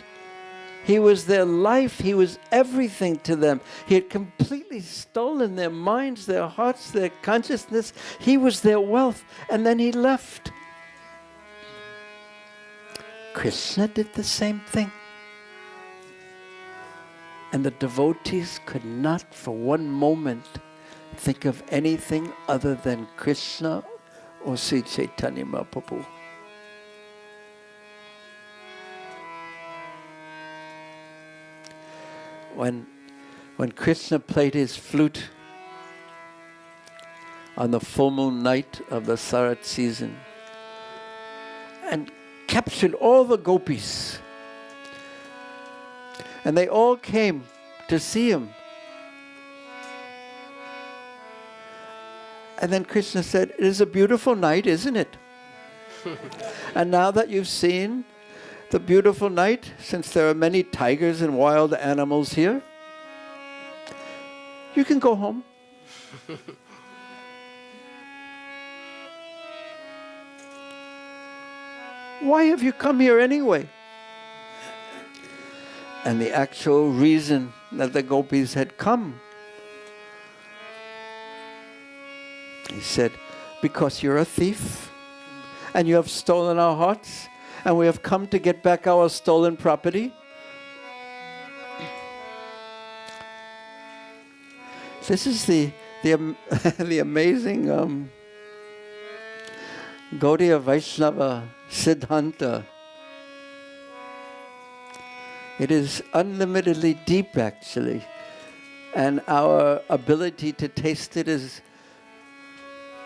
He was their life. He was everything to them. He had completely stolen their minds, their hearts, their consciousness. He was their wealth. And then he left. Krishna did the same thing. And the devotees could not for one moment think of anything other than Krishna or Sri Chaitanya Mahaprabhu. When Krishna played his flute on the full moon night of the Sarat season and captured all the gopis, and they all came to see him. And then Krishna said, it is a beautiful night, isn't it? And now that you've seen the beautiful night, since there are many tigers and wild animals here, you can go home. Why have you come here anyway? And the actual reason that the gopis had come, he said, because you're a thief and you have stolen our hearts and we have come to get back our stolen property. This is the amazing Gaudiya Vaishnava Siddhanta. It is unlimitedly deep, actually, and our ability to taste it is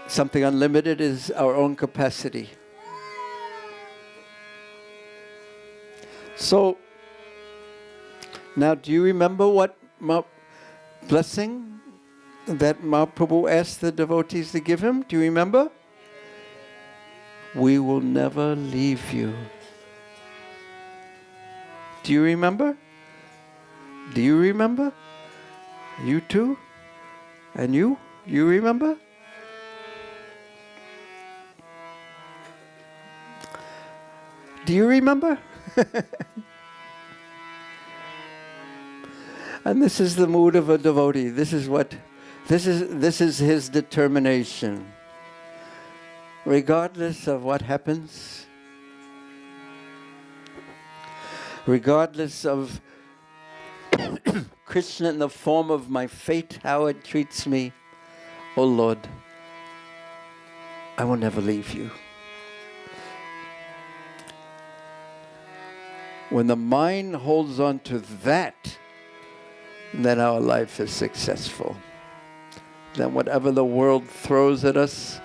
something unlimited, is our own capacity. So, now do you remember what blessing that Mahaprabhu asked the devotees to give him? Do you remember? We will never leave you. Do you remember? Do you remember? You too? And you? You remember? Do you remember? And this is the mood of a devotee. This is his determination. Regardless of what happens, regardless of Krishna in the form of my fate, how it treats me, oh Lord, I will never leave you. When the mind holds on to that, then our life is successful. Then whatever the world throws at us,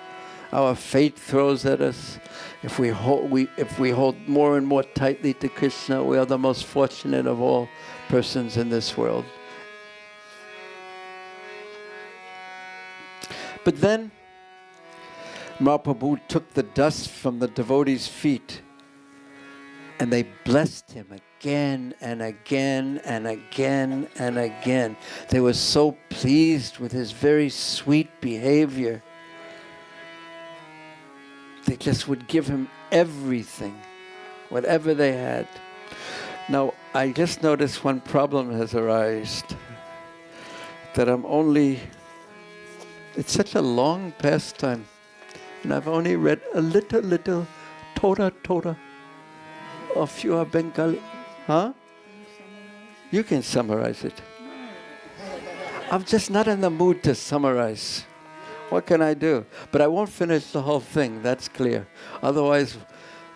our fate throws at us, if we hold more and more tightly to Krishna, we are the most fortunate of all persons in this world. But then Mahaprabhu took the dust from the devotees' feet and they blessed him again and again and again and again. They were so pleased with his very sweet behavior. They just would give him everything, whatever they had. Now, I just noticed one problem has arisen, that it's such a long pastime, and I've only read a little Tora. Or if you are Bengali. Huh? You can summarize it. I'm just not in the mood to summarize. What can I do? But I won't finish the whole thing, that's clear. Otherwise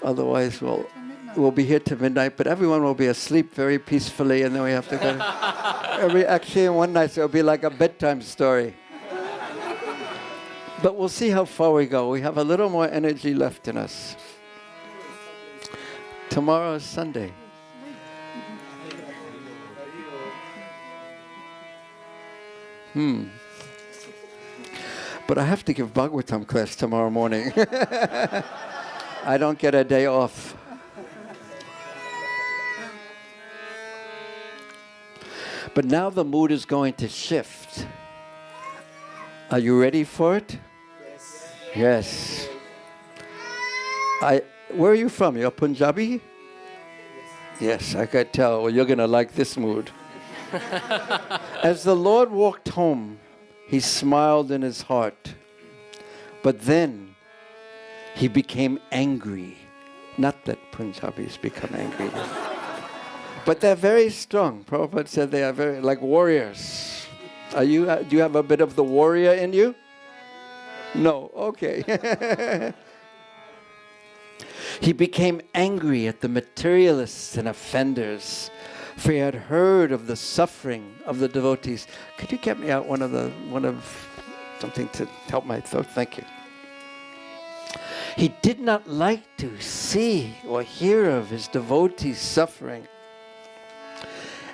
we'll be here till midnight, but everyone will be asleep very peacefully, and then we have to go. Actually, in one night, it'll be like a bedtime story. But we'll see how far we go. We have a little more energy left in us. Tomorrow is Sunday. But I have to give Bhagavatam class tomorrow morning. I don't get a day off. But now the mood is going to shift. Are you ready for it? Yes. Where are you from? You're Punjabi? Yes, I could tell. Well, you're going to like this mood. As the Lord walked home, he smiled in his heart. But then he became angry. Not that Punjabis become angry. But they're very strong. Prabhupada said they are very like warriors. Do you have a bit of the warrior in you? No. Okay. He became angry at the materialists and offenders, for he had heard of the suffering of the devotees. Could you get me out one of something to help my throat? Thank you. He did not like to see or hear of his devotees suffering.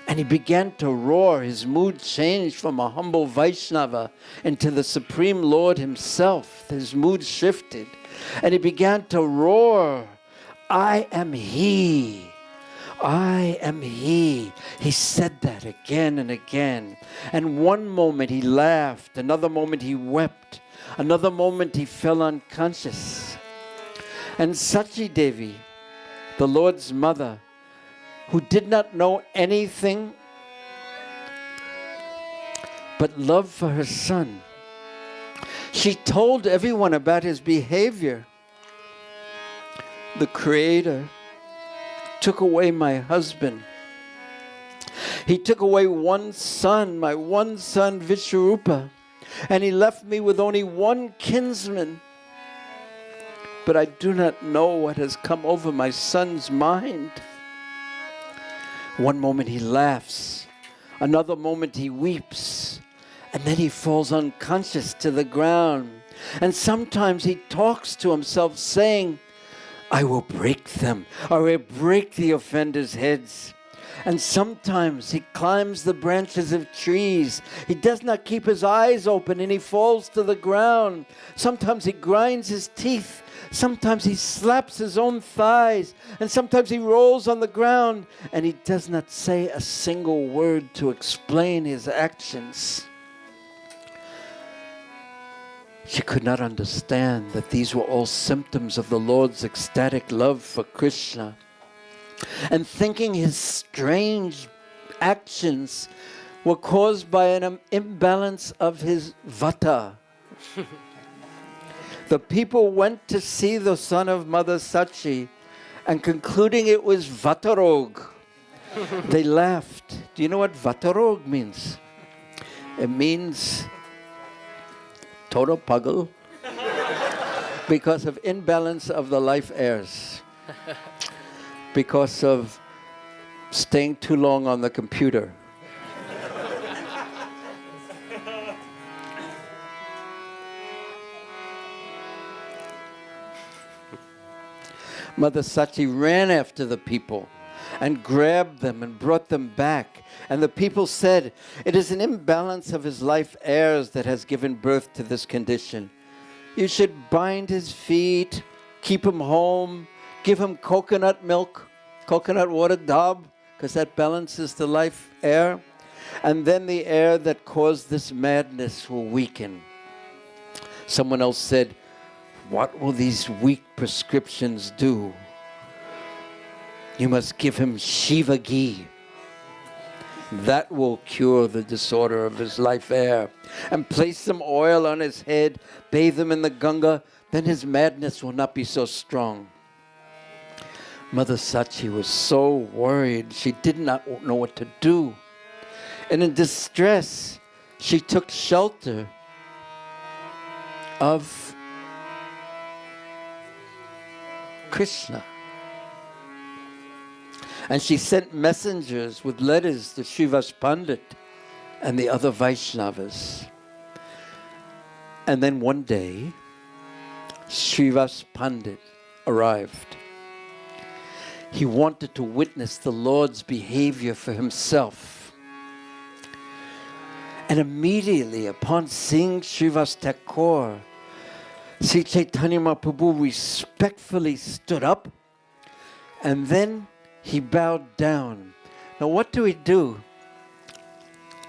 And he began to roar. His mood changed from a humble Vaishnava into the Supreme Lord himself. His mood shifted. And he began to roar, I am he. I am he. He said that again and again. And one moment he laughed. Another moment he wept. Another moment he fell unconscious. And Sachi Devi, the Lord's mother, who did not know anything but love for her son, she told everyone about his behavior. The Creator took away my husband. He took away one son, my one son Vishwarupa, and he left me with only one kinsman. But I do not know what has come over my son's mind. One moment he laughs, another moment he weeps, and then he falls unconscious to the ground. And sometimes he talks to himself saying, I will break them, I will break the offenders' heads. And sometimes he climbs the branches of trees. He does not keep his eyes open and he falls to the ground. Sometimes he grinds his teeth. Sometimes he slaps his own thighs. And sometimes he rolls on the ground and he does not say a single word to explain his actions. She could not understand that these were all symptoms of the Lord's ecstatic love for Krishna. And thinking his strange actions were caused by an imbalance of his vata. The people went to see the son of Mother Sachi, and concluding it was vatarog, they laughed. Do you know what vatarog means? It means total puggle because of imbalance of the life airs. Because of staying too long on the computer. Mother Sachi ran after the people and grabbed them and brought them back. And the people said, it is an imbalance of his life airs that has given birth to this condition. You should bind his feet, keep him home, give him coconut milk, coconut water, dab, because that balances the life air. And then the air that caused this madness will weaken. Someone else said, what will these weak prescriptions do? You must give him Shiva ghee. That will cure the disorder of his life air. And place some oil on his head, bathe him in the Ganga, then his madness will not be so strong. Mother Sachi was so worried. She did not know what to do. And in distress, she took shelter of Krishna. And she sent messengers with letters to Srivas Pandit and the other Vaishnavas. And then one day, Srivas Pandit arrived. He wanted to witness the Lord's behavior for himself. And immediately upon seeing Srivas Thakur, Sri Chaitanya Mahaprabhu respectfully stood up, and then he bowed down. Now what do we do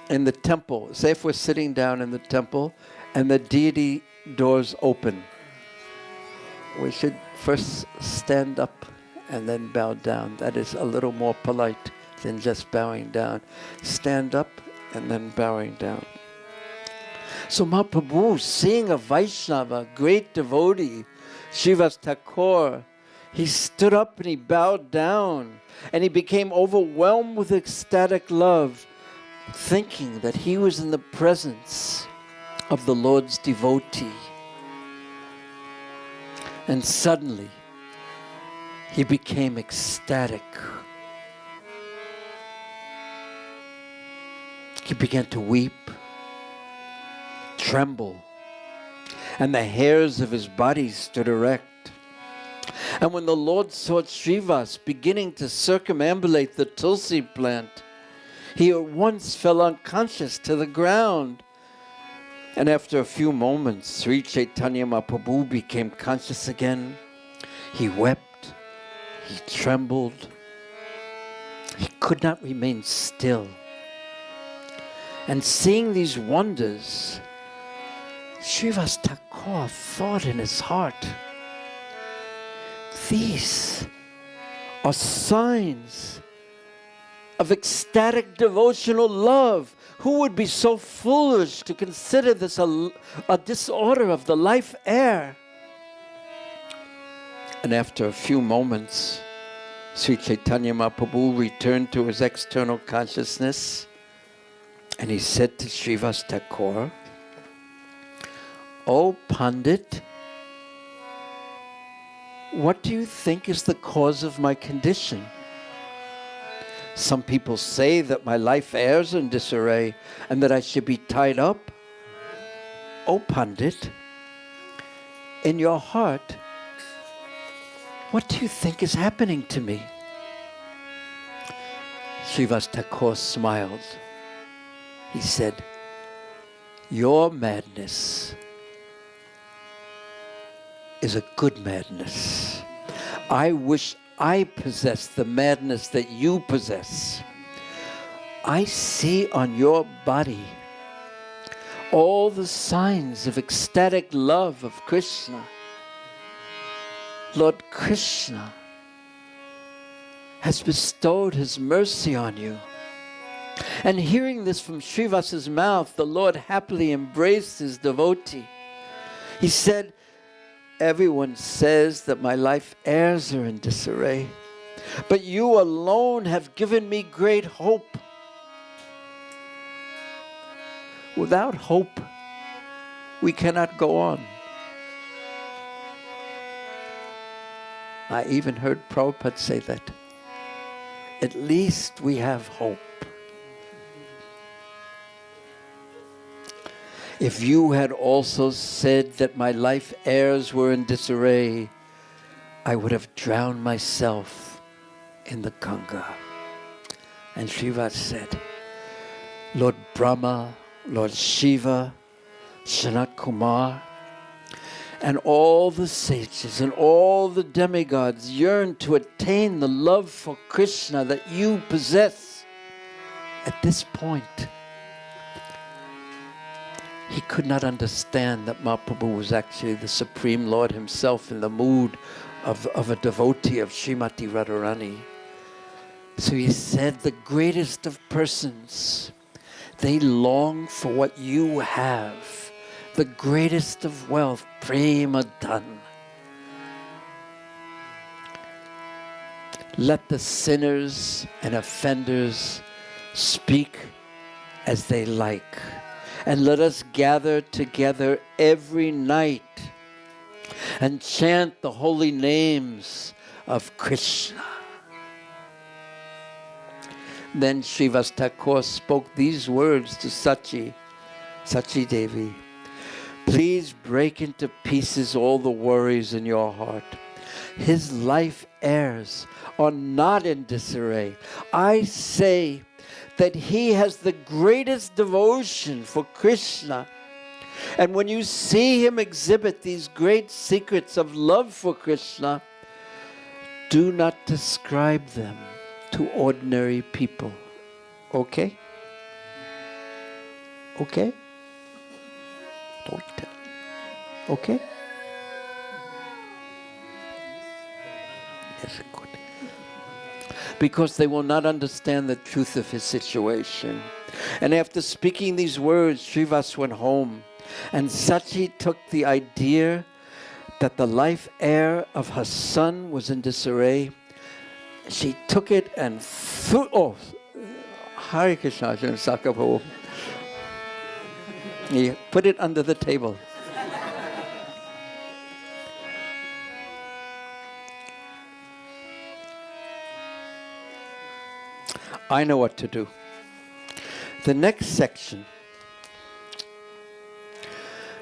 in the temple? Say if we're sitting down in the temple and the deity doors open. We should first stand up and then bow down. That is a little more polite than just bowing down. Stand up and then bowing down. So Mahaprabhu, seeing a Vaishnava, great devotee, Srivas Thakur, he stood up and he bowed down and he became overwhelmed with ecstatic love, thinking that he was in the presence of the Lord's devotee. And suddenly, he became ecstatic. He began to weep, tremble, and the hairs of his body stood erect. And when the Lord saw Srivas beginning to circumambulate the tulsi plant, he at once fell unconscious to the ground. And after a few moments, Sri Chaitanya Mahaprabhu became conscious again. He wept, he trembled, he could not remain still. And seeing these wonders, Srivas Thakur thought in his heart, these are signs of ecstatic devotional love. Who would be so foolish to consider this a disorder of the life air? And after a few moments, Sri Chaitanya Mahaprabhu returned to his external consciousness, and he said to Srivas Thakur, "O Pandit, what do you think is the cause of my condition? Some people say that my life airs in disarray and that I should be tied up. O Pandit, in your heart, what do you think is happening to me?" Srivas Thakur smiled. He said, "Your madness is a good madness. I wish I possess the madness that you possess. I see on your body all the signs of ecstatic love of Krishna. Lord Krishna has bestowed his mercy on you." And hearing this from Srivas's mouth, the Lord happily embraced his devotee. He said, "Everyone says that my life airs are in disarray, but you alone have given me great hope. Without hope, we cannot go on." I even heard Prabhupada say that. At least we have hope. If you had also said that my life airs were in disarray, I would have drowned myself in the Ganga. And Srivas said, Lord Brahma, Lord Shiva, Sanat Kumar, and all the sages and all the demigods yearn to attain the love for Krishna that you possess. At this point, he could not understand that Mahaprabhu was actually the Supreme Lord himself in the mood of a devotee of Srimati Radharani. So he said, the greatest of persons, they long for what you have. The greatest of wealth, prema dhan. Let the sinners and offenders speak as they like. And let us gather together every night and chant the holy names of Krishna. Then Srivas Thakur spoke these words to Sachi Devi. Please break into pieces all the worries in your heart. His life heirs are not in disarray. I say that he has the greatest devotion for Krishna. And when you see him exhibit these great secrets of love for Krishna, do not describe them to ordinary people. Okay? Okay? Don't tell. Okay? Yes, good. Because they will not understand the truth of his situation. And after speaking these words, Srivas went home. And Sachi took the idea that the life heir of her son was in disarray. She took it and threw, Hare Krishna, Sakapo. He put it under the table. I know what to do. The next section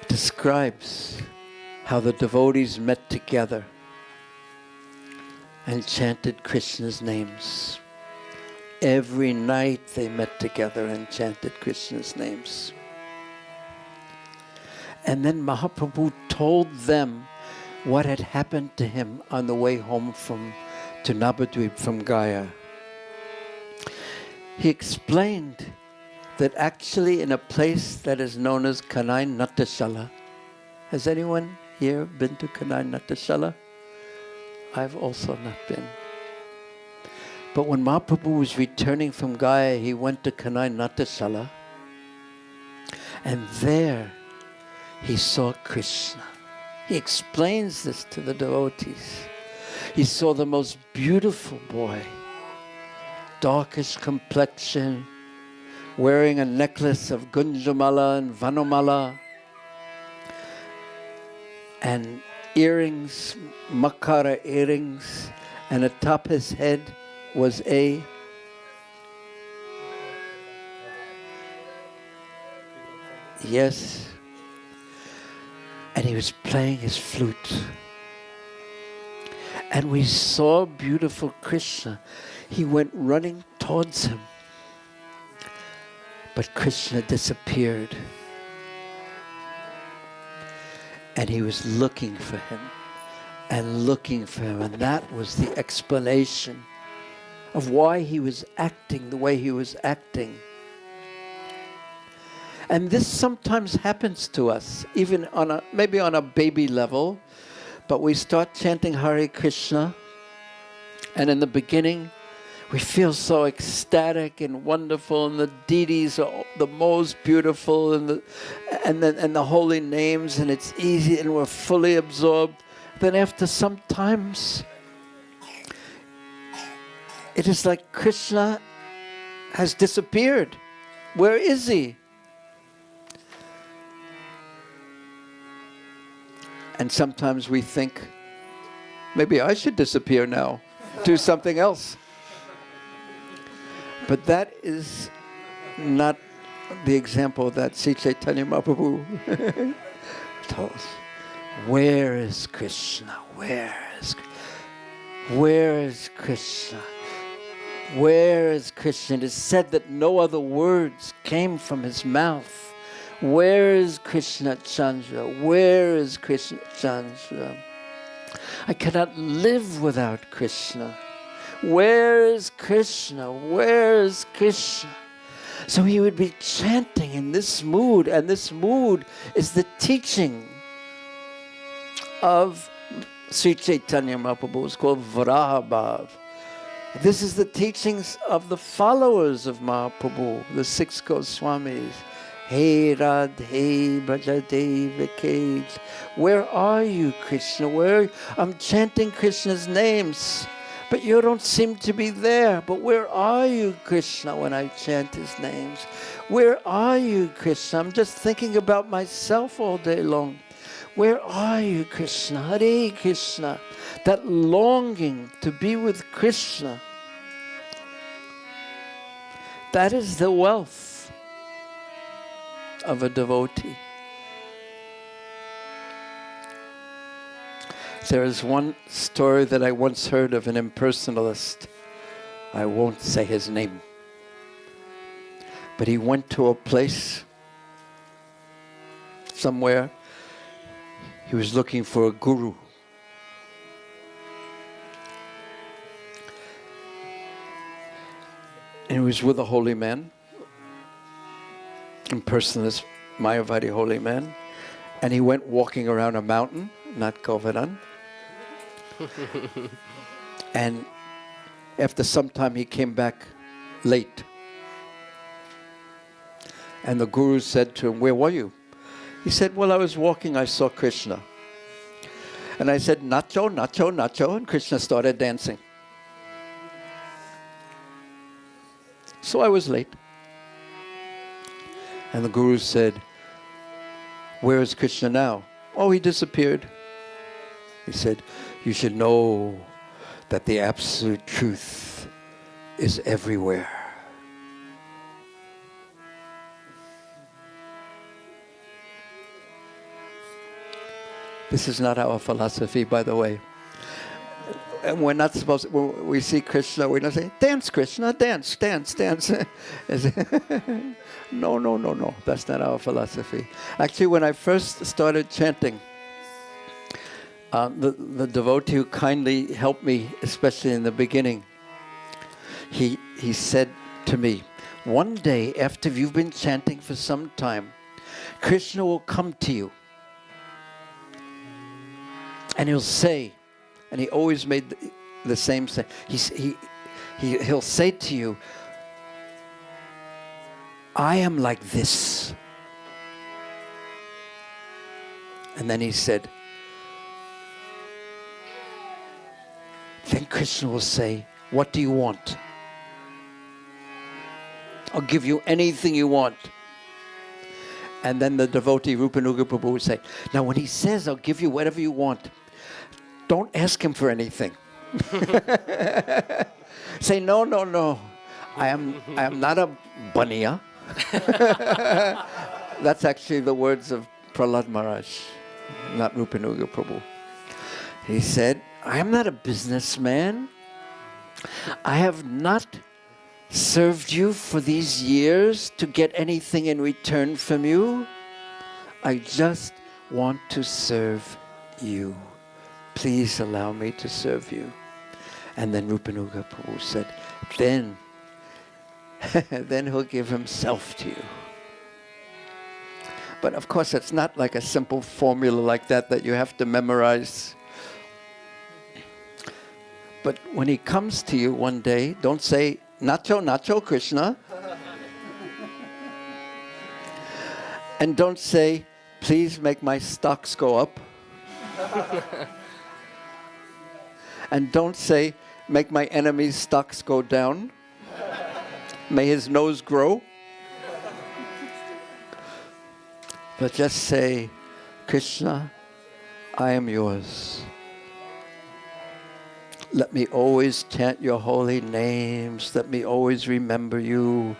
describes how the devotees met together and chanted Krishna's names. Every night they met together and chanted Krishna's names. And then Mahaprabhu told them what had happened to him on the way home to Navadvip from Gaya. He explained that actually in a place that is known as Kanai Natashala. Has anyone here been to Kanai Natashala? I've also not been. But when Mahaprabhu was returning from Gaya, he went to Kanai Natashala, and there he saw Krishna. He explains this to the devotees. He saw the most beautiful boy, darkish complexion, wearing a necklace of Gunjamala and Vanamala, and earrings, makara earrings, and atop his head was a yes, and he was playing his flute. And we saw beautiful Krishna. He went running towards him. But Krishna disappeared. And he was looking for him and looking for him. And that was the explanation of why he was acting the way he was acting. And this sometimes happens to us, even maybe on a baby level. But we start chanting Hare Krishna. And in the beginning, we feel so ecstatic and wonderful, and the deities are the most beautiful, and the holy names, and it's easy, and we're fully absorbed. Then after some times, it is like Krishna has disappeared. Where is he? And sometimes we think, maybe I should disappear now, do something else. But that is not the example that Sri Chaitanya Mahaprabhu told us. Where is Krishna? Where is Krishna? Where is Krishna? It is said that no other words came from his mouth. Where is Krishna Chandra? Where is Krishna Chandra? I cannot live without Krishna. Where is Krishna? Where is Krishna? So he would be chanting in this mood, and this mood is the teaching of Sri Chaitanya Mahaprabhu. It's called Varaha Bhav. This is the teachings of the followers of Mahaprabhu, the 6 Goswamis. Hey Radhe Brajadeva Cage. Where are you, Krishna? I'm chanting Krishna's names. But you don't seem to be there. But where are you, Krishna, when I chant his names? Where are you, Krishna? I'm just thinking about myself all day long. Where are you, Krishna? Hare Krishna. That longing to be with Krishna. That is the wealth of a devotee. There is one story that I once heard of an impersonalist. I won't say his name. But he went to a place somewhere. He was looking for a guru. And he was with a holy man, impersonalist, Mayavadi holy man. And he went walking around a mountain, not Govardhan. And after some time he came back late. And the guru said to him, "Where were you?" He said, "Well, I was walking, I saw Krishna." And I said, "Nacho, nacho, nacho," and Krishna started dancing. So I was late. And the guru said, "Where is Krishna now?" "Oh, he disappeared." He said, "You should know that the absolute truth is everywhere." This is not our philosophy, by the way. And we're not supposed to, when we see Krishna, we're not saying, "Dance, Krishna, dance, dance, dance." No, no, no, no. That's not our philosophy. Actually, when I first started chanting, the devotee who kindly helped me, especially in the beginning, he said to me, "One day after you've been chanting for some time, Krishna will come to you. And he'll say," and he always made the same say, he'll say to you, "I am like this." And then he said, then Krishna will say, "What do you want? I'll give you anything you want." And then the devotee Rupanuga Prabhu would say, "Now when he says, 'I'll give you whatever you want,' don't ask him for anything." Say, "No, no, no. I am not a baniya." That's actually the words of Prahlad Maharaj, not Rupanuga Prabhu. He said, "I am not a businessman. I have not served you for these years to get anything in return from you. I just want to serve you. Please allow me to serve you." And then Rupanuga Prabhu said, then he'll give himself to you. But of course, it's not like a simple formula like that you have to memorize. But when he comes to you one day, don't say, "Nacho, nacho, Krishna." And don't say, "Please make my stocks go up." And don't say, "Make my enemy's stocks go down. May his nose grow." But just say, "Krishna, I am yours. Let me always chant your holy names. Let me always remember you.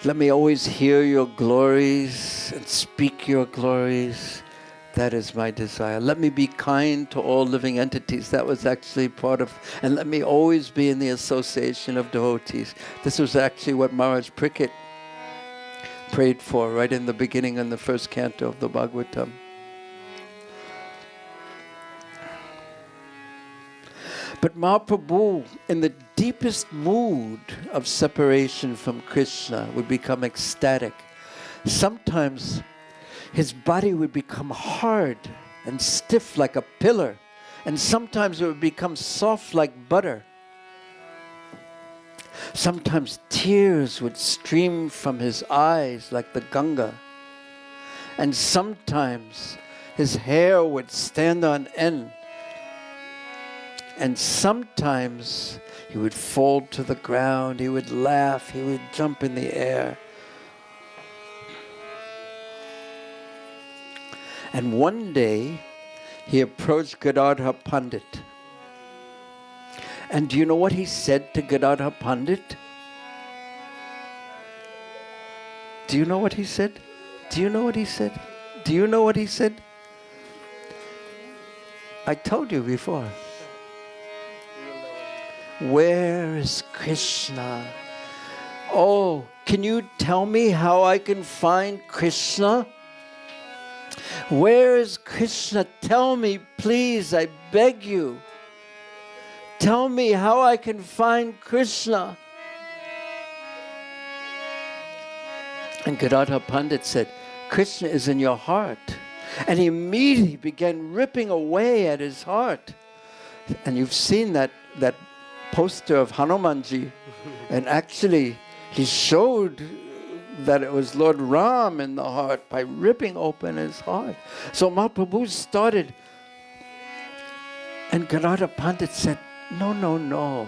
Let me always hear your glories and speak your glories. That is my desire. Let me be kind to all living entities." That was actually part of, and let me always be in the association of devotees. This was actually what Maharaj Prickett prayed for right in the beginning in the first canto of the Bhagavatam. But Mahaprabhu, in the deepest mood of separation from Krishna, would become ecstatic. Sometimes his body would become hard and stiff like a pillar, and sometimes it would become soft like butter. Sometimes tears would stream from his eyes like the Ganga, and sometimes his hair would stand on end And sometimes he would fall to the ground, he would laugh, he would jump in the air. And one day, he approached Gadadhar Pandit. And do you know what he said to Gadadhar Pandit? Do you know what he said? Do you know what he said? Do you know what he said? I told you before. Where is Krishna? Oh, can you tell me how I can find Krishna? Where is Krishna? Tell me, please, I beg you. Tell me how I can find Krishna. And Gadadhar Pandit said, Krishna is in your heart. And he immediately began ripping away at his heart. And you've seen that poster of Hanumanji. And actually, he showed that it was Lord Ram in the heart by ripping open his heart. So Mahaprabhu started. And Gadadhar Pandit said, no, no, no.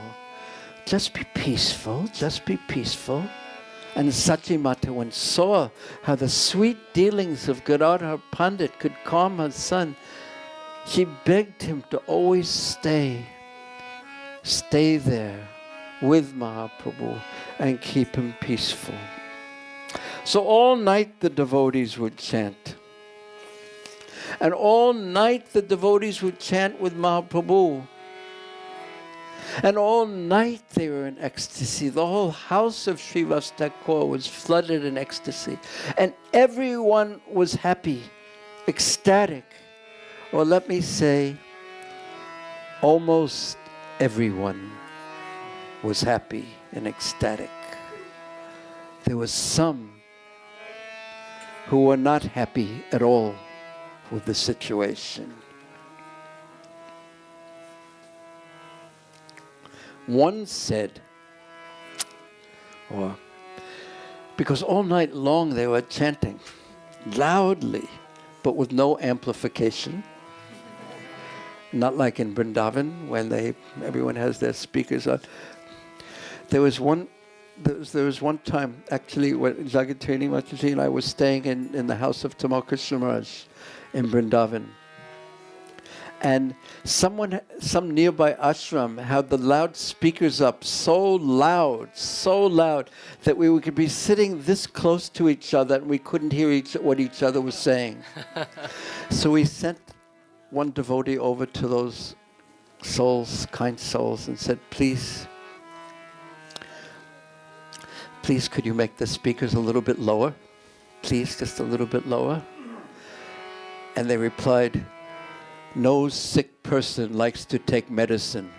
Just be peaceful. Just be peaceful. And Sachimata, when saw how the sweet dealings of Gadadhar Pandit could calm her son, she begged him to always stay there with Mahaprabhu and keep him peaceful. So all night the devotees would chant. And all night the devotees would chant with Mahaprabhu. And all night they were in ecstasy. The whole house of Srivas Thakur was flooded in ecstasy. And everyone was happy, ecstatic. Or let me say, almost everyone was happy and ecstatic. There were some who were not happy at all with the situation. One said, because all night long they were chanting loudly, but with no amplification. Not like in Vrindavan when everyone has their speakers on. There was one time actually when Jagatrini Mataji and I was staying in the house of Tamal Krishna Maharaj in Vrindavan. And some nearby ashram had the loudspeakers up so loud that we could be sitting this close to each other and we couldn't hear what each other was saying. So we sent one devotee over to those souls, kind souls, and said, please could you make the speakers a little bit lower? Please, just a little bit lower. And they replied, no sick person likes to take medicine.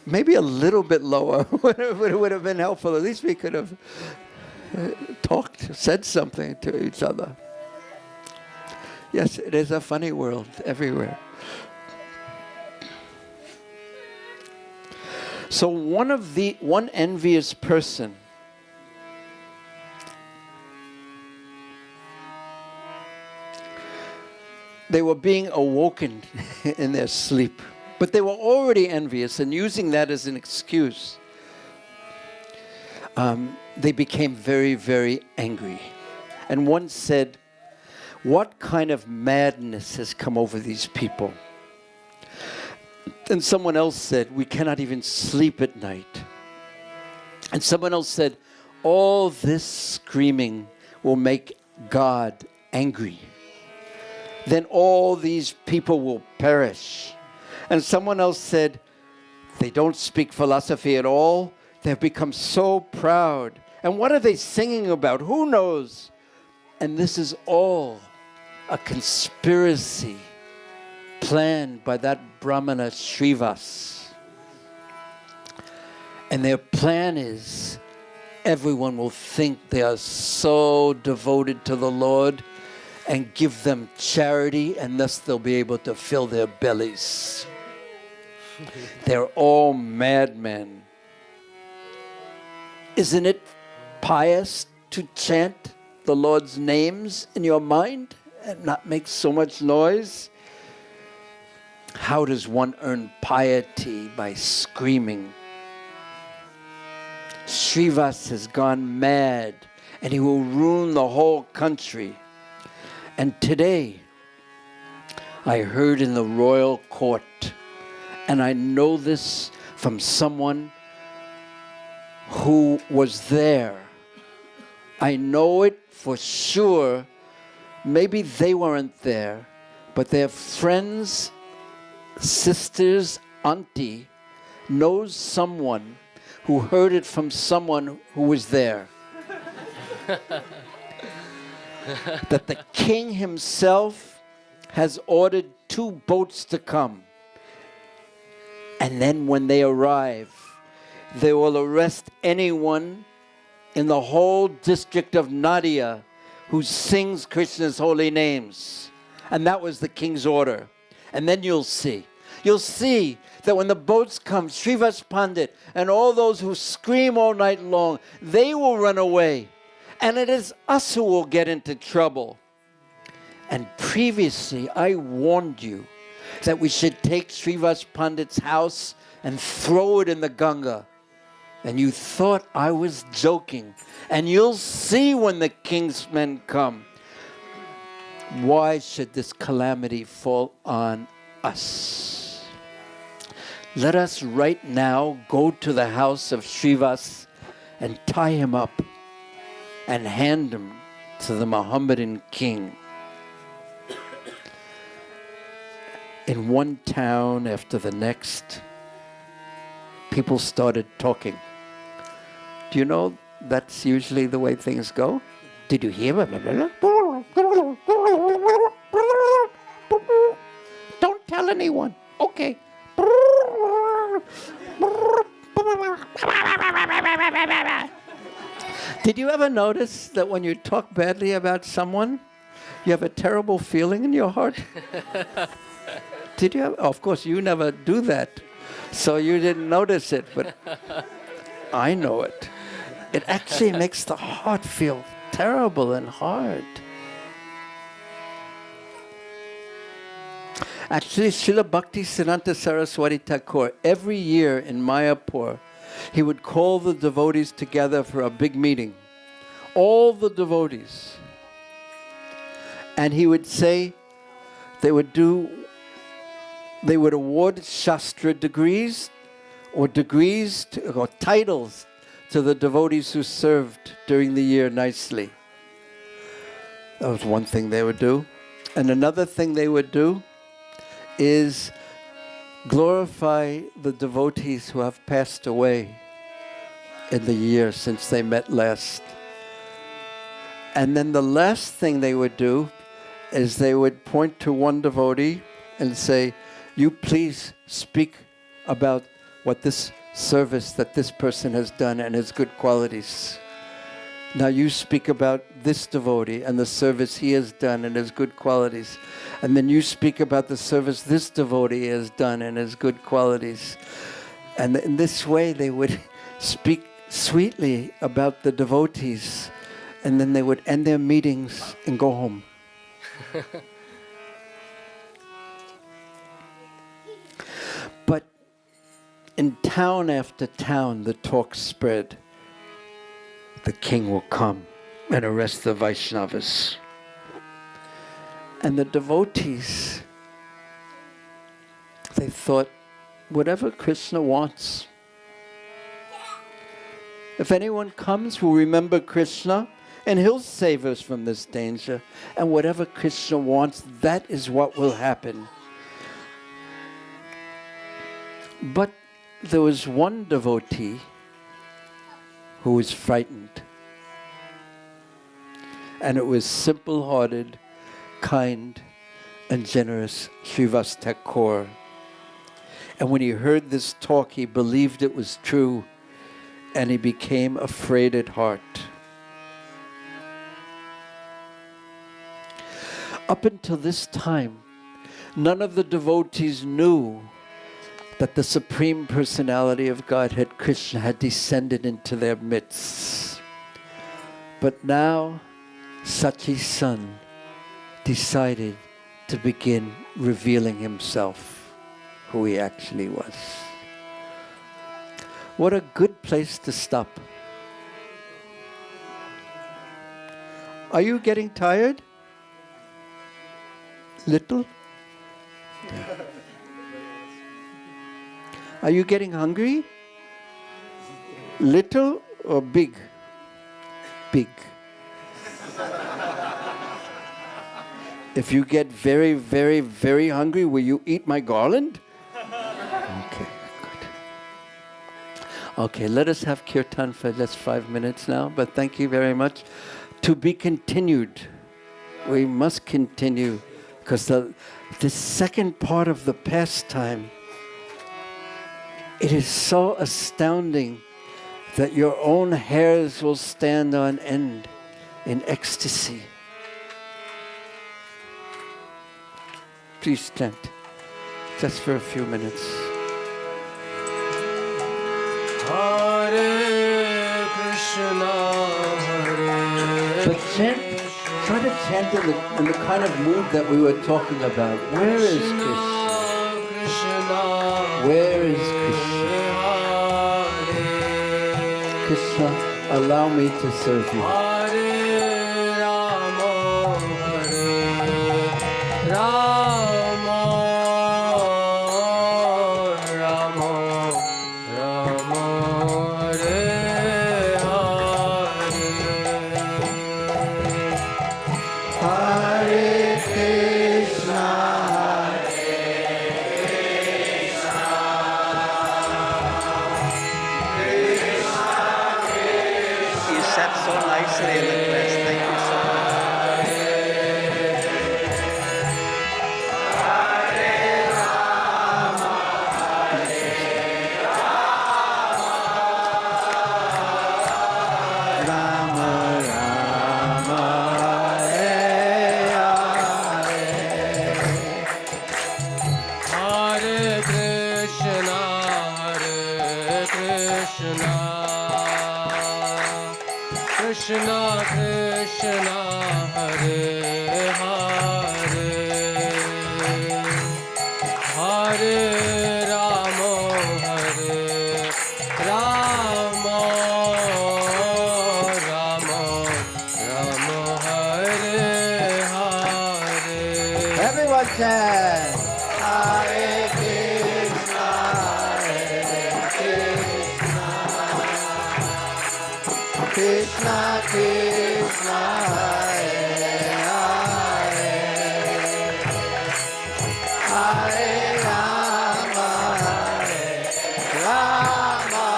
Maybe a little bit lower would have been helpful. At least we could have said something to each other. Yes, it is a funny world everywhere. So one envious person they were being awoken in their sleep. But they were already envious and using that as an excuse. They became very, very angry. And one said, what kind of madness has come over these people? And someone else said, we cannot even sleep at night. And someone else said, all this screaming will make God angry. Then all these people will perish. And someone else said, they don't speak philosophy at all. They've become so proud. And what are they singing about? Who knows? And this is all a conspiracy planned by that Brahmana Srivas. And their plan is everyone will think they are so devoted to the Lord and give them charity, and thus they'll be able to fill their bellies. They're all madmen. Isn't it pious to chant the Lord's names in your mind and not make so much noise? How does one earn piety? By screaming. Srivas has gone mad and he will ruin the whole country. And today, I heard in the royal court, and I know this from someone who was there. I know it for sure. Maybe they weren't there, but their friends, sisters, auntie knows someone who heard it from someone who was there. That the king himself has ordered 2 boats to come. And then when they arrive, they will arrest anyone in the whole district of Nadia who sings Krishna's holy names. And that was the king's order. And then you'll see. You'll see that when the boats come, Srivas Pandit and all those who scream all night long, they will run away. And it is us who will get into trouble. And previously, I warned you that we should take Srivas Pandit's house and throw it in the Ganga. And you thought I was joking. And you'll see when the king's men come. Why should this calamity fall on us? Let us right now go to the house of Srivas and tie him up and hand him to the Mohammedan king. In one town after the next, people started talking. Do you know that's usually the way things go? Did you hear? Don't tell anyone. Okay. Did you ever notice that when you talk badly about someone, you have a terrible feeling in your heart? Did you? Of course, you never do that, so you didn't notice it, but I know it. It actually makes the heart feel terrible and hard. Actually, Srila Bhaktisiddhanta Saraswati Thakur, every year in Mayapur, he would call the devotees together for a big meeting. All the devotees. And he would say they would award Shastra degrees or titles to the devotees who served during the year nicely. That was one thing they would do. And another thing they would do is glorify the devotees who have passed away in the year since they met last. And then the last thing they would do is they would point to one devotee and say, you please speak about what this service that this person has done and his good qualities. Now you speak about this devotee and the service he has done and his good qualities. And then you speak about the service this devotee has done and his good qualities. And in this way they would speak sweetly about the devotees, and then they would end their meetings and go home. But in town after town, the talk spread. The king will come and arrest the Vaishnavas. And the devotees, they thought, whatever Krishna wants. If anyone comes, we'll remember Krishna, and he'll save us from this danger. And whatever Krishna wants, that is what will happen. But there was one devotee who was frightened. And it was simple-hearted, kind, and generous Srivas Thakur. And when he heard this talk, he believed it was true, and he became afraid at heart. Up until this time, none of the devotees knew that the Supreme Personality of Godhead, Krishna, had descended into their midst. But now, Sachi's son decided to begin revealing himself, who he actually was. What a good place to stop. Are you getting tired? Little? Are you getting hungry? Little or big? Big. If you get very, very, very hungry, will you eat my garland? Okay, good. Okay, let us have Kirtan for just 5 minutes now, but thank you very much. To be continued. We must continue, because the second part of the pastime, it is so astounding that your own hairs will stand on end in ecstasy. Please stand, just for a few minutes. Hare Krishna, Hare But try to chant in the kind of mood that we were talking about. Where is Krishna? Krishna, Where is Krishna? Krishna, allow me to serve you. Hare Rama, Hare Rama, Rama, Rama, Hare Hare. Hare Krishna, You sat so nicely in the class. Thank you so much. Rama Rama, Hare Krishna, Hare Krishna, Krishna Krishna, Hare Hare, Hare Rama, Hare Rama, Rama Rama, Hare Hare. everyone chant. Hare Krishna, Hare Krishna, Krishna Krishna, Hare Hare, Hare Rama, Hare Rama,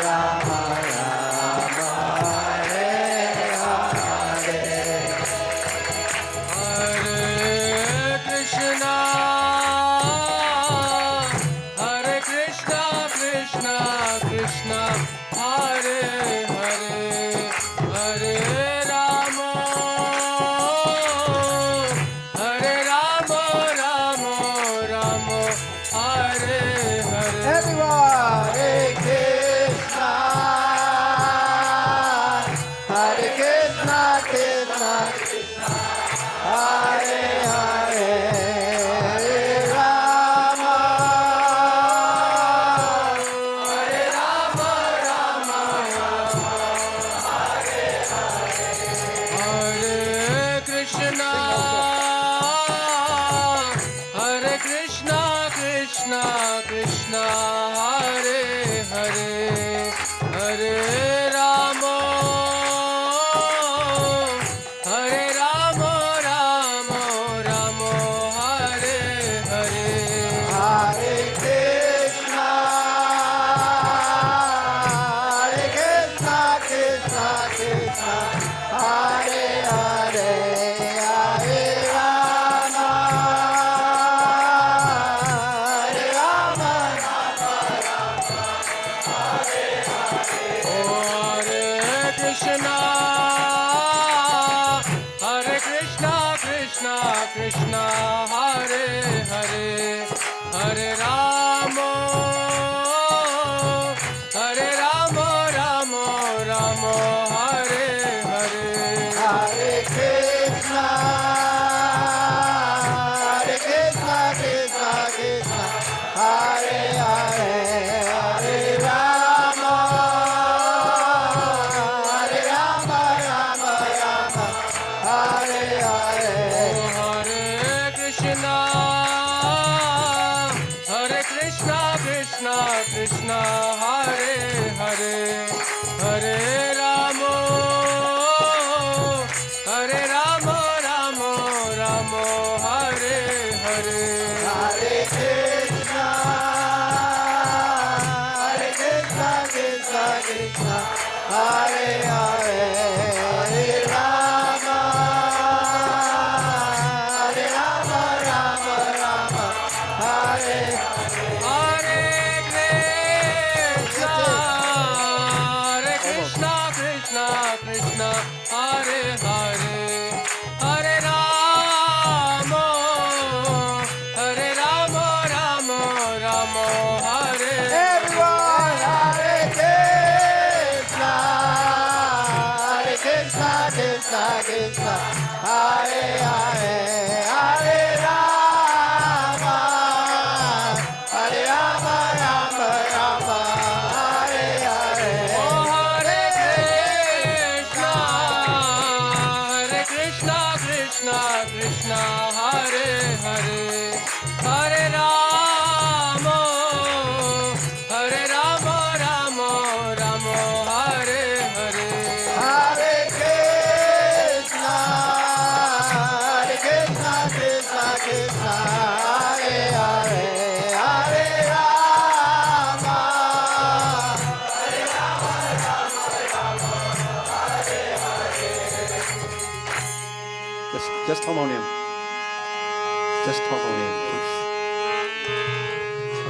Rama Rama, Hare Hare. Hare Krishna, Hare Krishna, Krishna Krishna, Hare Hare, Hare Rama, Hare Rama, Rama Rama, Hare Hare. Everyone, Hare Krishna, Hare Krishna, Krishna Krishna, Hare Hare, Hare Rama, Hare Rama, Rama Rama, Hare Krishna, Hare Krishna, Krishna Krishna, Hare Hare, Hare Rama, Hare Rama, Rama Rama, Hare Hare. Hare Krishna, Hare Krishna, Krishna Krishna, Hare Hare, Hare Rama, Hare Rama, Hare Krishna, Hare Krishna, Krishna Krishna, Hare Hare, Hare Rama, Hare Rama, Rama Rama, Hare Krishna, Krishna Krishna, Hare Hare, Hare Rama, Rama Rama, Hare Hare. Hare Krishna, Krishna Krishna, Hare Hare, Hare Rama, Rama Rama, Hare Hare. Hare Krishna, Krishna Krishna, Hare Hare, Hare Rama, Rama Rama, Hare Hare Krishna, Krishna Krishna, Hare Hare, Hare Rama, Rama Rama, Hare. everyone. Hare Krishna, Krishna Krishna, Hare Hare, Hare Rama, Rama Rama, Hare Hare. Oh, Hare Krishna, Krishna Krishna, Hare Hare, Hare Rama, Rama Rama, Hare Hare. Hare Krishna, Krishna Krishna, Hare Hare, Hare Rama, Just harmonium. Just harmonium, please.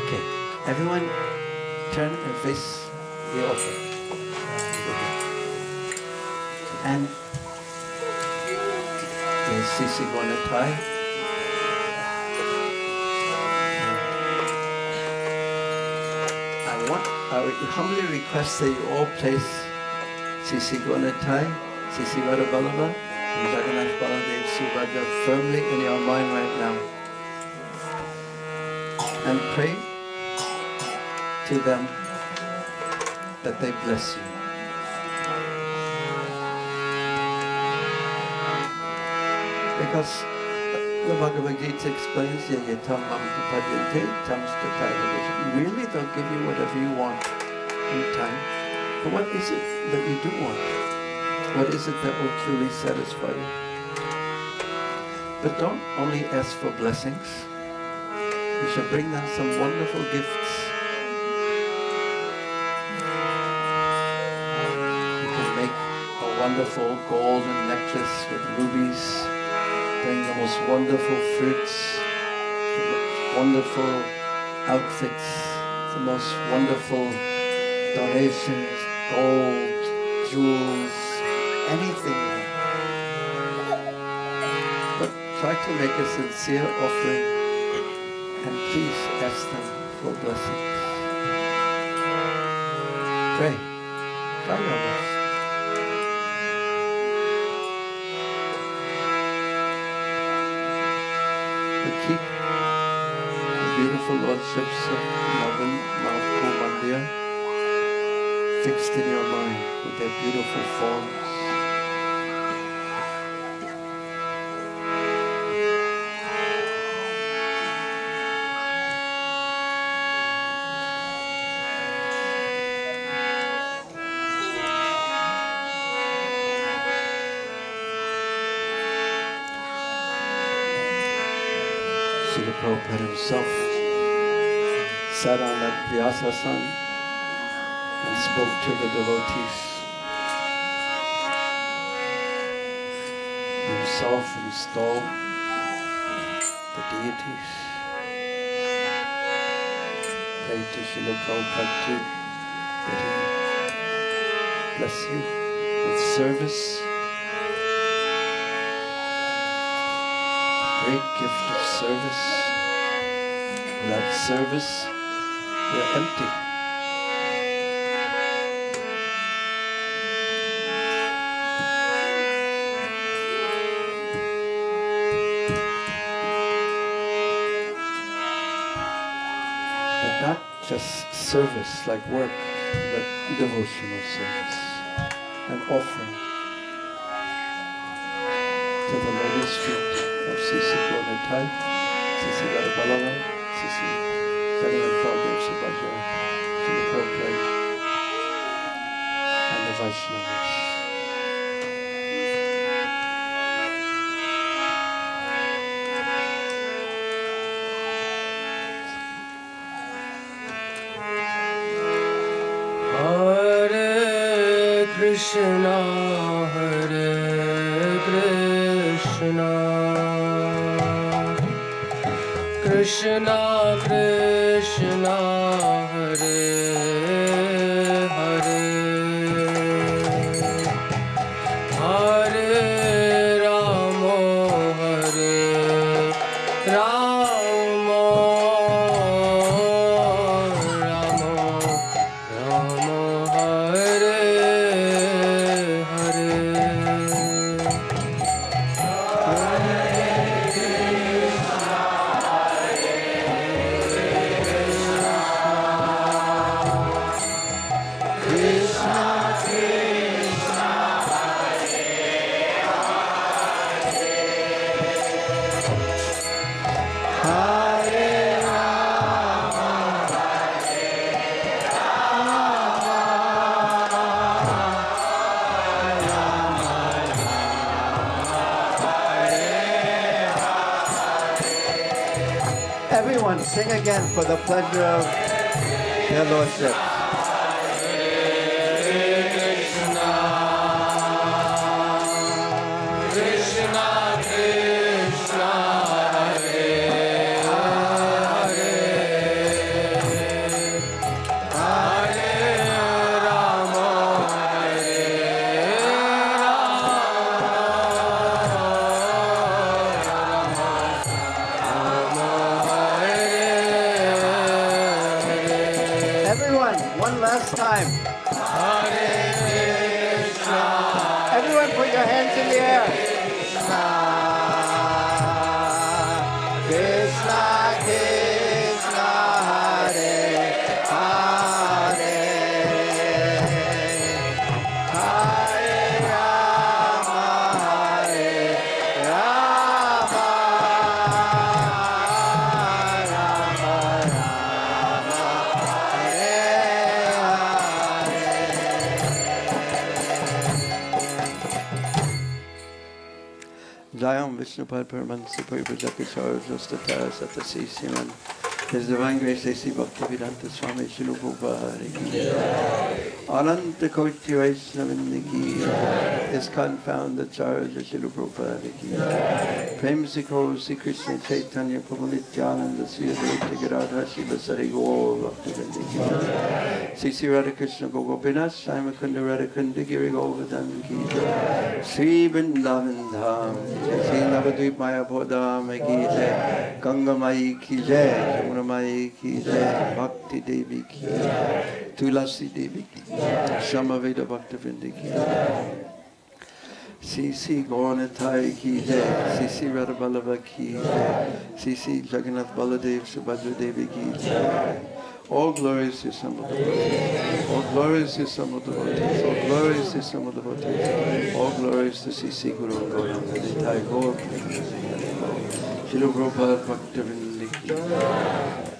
Okay, everyone turn and face the altar. And the CC gonna tie. I would humbly request that you all place CC gonna tie, CC Radha and Jagannath Baladev Subhadra firmly in your mind right now. And pray to them that they bless you. Because the Bhagavad Gita explains, Yayatam mam padyante tam stataya. Really, they'll give you whatever you want in time. But what is it that you do want? What is it that will truly satisfy you? But don't only ask for blessings. You should bring them some wonderful gifts. You can make a wonderful golden necklace with rubies. Bring the most wonderful fruits, the most wonderful outfits, the most wonderful donations, gold, jewels, anything. But try to make a sincere offering and please ask them for blessings. Pray. Try your best. But keep the beautiful lordships of Melbourne, Mount Mandir fixed in your mind with their beautiful forms. Srila Prabhupada himself sat on that Vyasasana and spoke to the devotees. Himself installed the deities. Pray to Srila Prabhupada too that he bless you with service. Great gift of service. Without service, we're empty. service like work, but devotional service, an offering to the lotus feet of Sisi Gonatai, Sisi Radhabalava, Sisi Jagannath Prabhu Subhadra, to the Prabhupada and the Vaishnavas. Hare Krishna, Hare Krishna, Krishna Krishna, Hare Hare, Hare Rama, Hare Rama, Rama Rama, Hare Hare. Everyone sing again for the pleasure of their lordship. Krishna Krishna, Hare Hare, Hare Rama, Hare Rama, Rama Hare Hare. Everyone, one last time. Everyone put your hands in the air. Krishna, Krishna, Hare Hare, Hare Rama, Hare Rama, Rama Rama, Hare Jayam Vishnupad Paramansa Paripajakacharya Jostata Satasi Siman. His Divine Grace A.C. Bhaktivedanta Swami Srila Prabhupada ki jai. Ananta Koti Vaishnavindi ki jai. ISKCON Founder-Acharya Srila Prabhupada ki jai. Prem se karo Sri Krishna Chaitanya Prabhu Nityananda Sri Advaita Gadadhara Shiva Sari Gaur Bhaktivedanta ki jai. Sri Radha Krishna Gopinath Shaimakunda Radhakunda Giri Govardhan ki jai. Sri Vrindavan Dham Sri Navadvip Mayapur Dham ki jai. Ganga Mai ki jai. Jamuna Mai ki jai. Bhakti Devi ki jai. Tulasi Devi ki jai. Samaveda Bhaktivedanta ki jai. Sisi Gauranatai ki jai, Sisi Radhabalava ki jai, Sisi Jagannath Baladev Subhadra Devi ki jai. All glories to some of the devotees. All glories to some of the devotees. All glories to some of the devotees. All glories to Sisi Guru Gauranga Nitai Gaur. Srila Prabhupada Bhaktivedanta ki jai.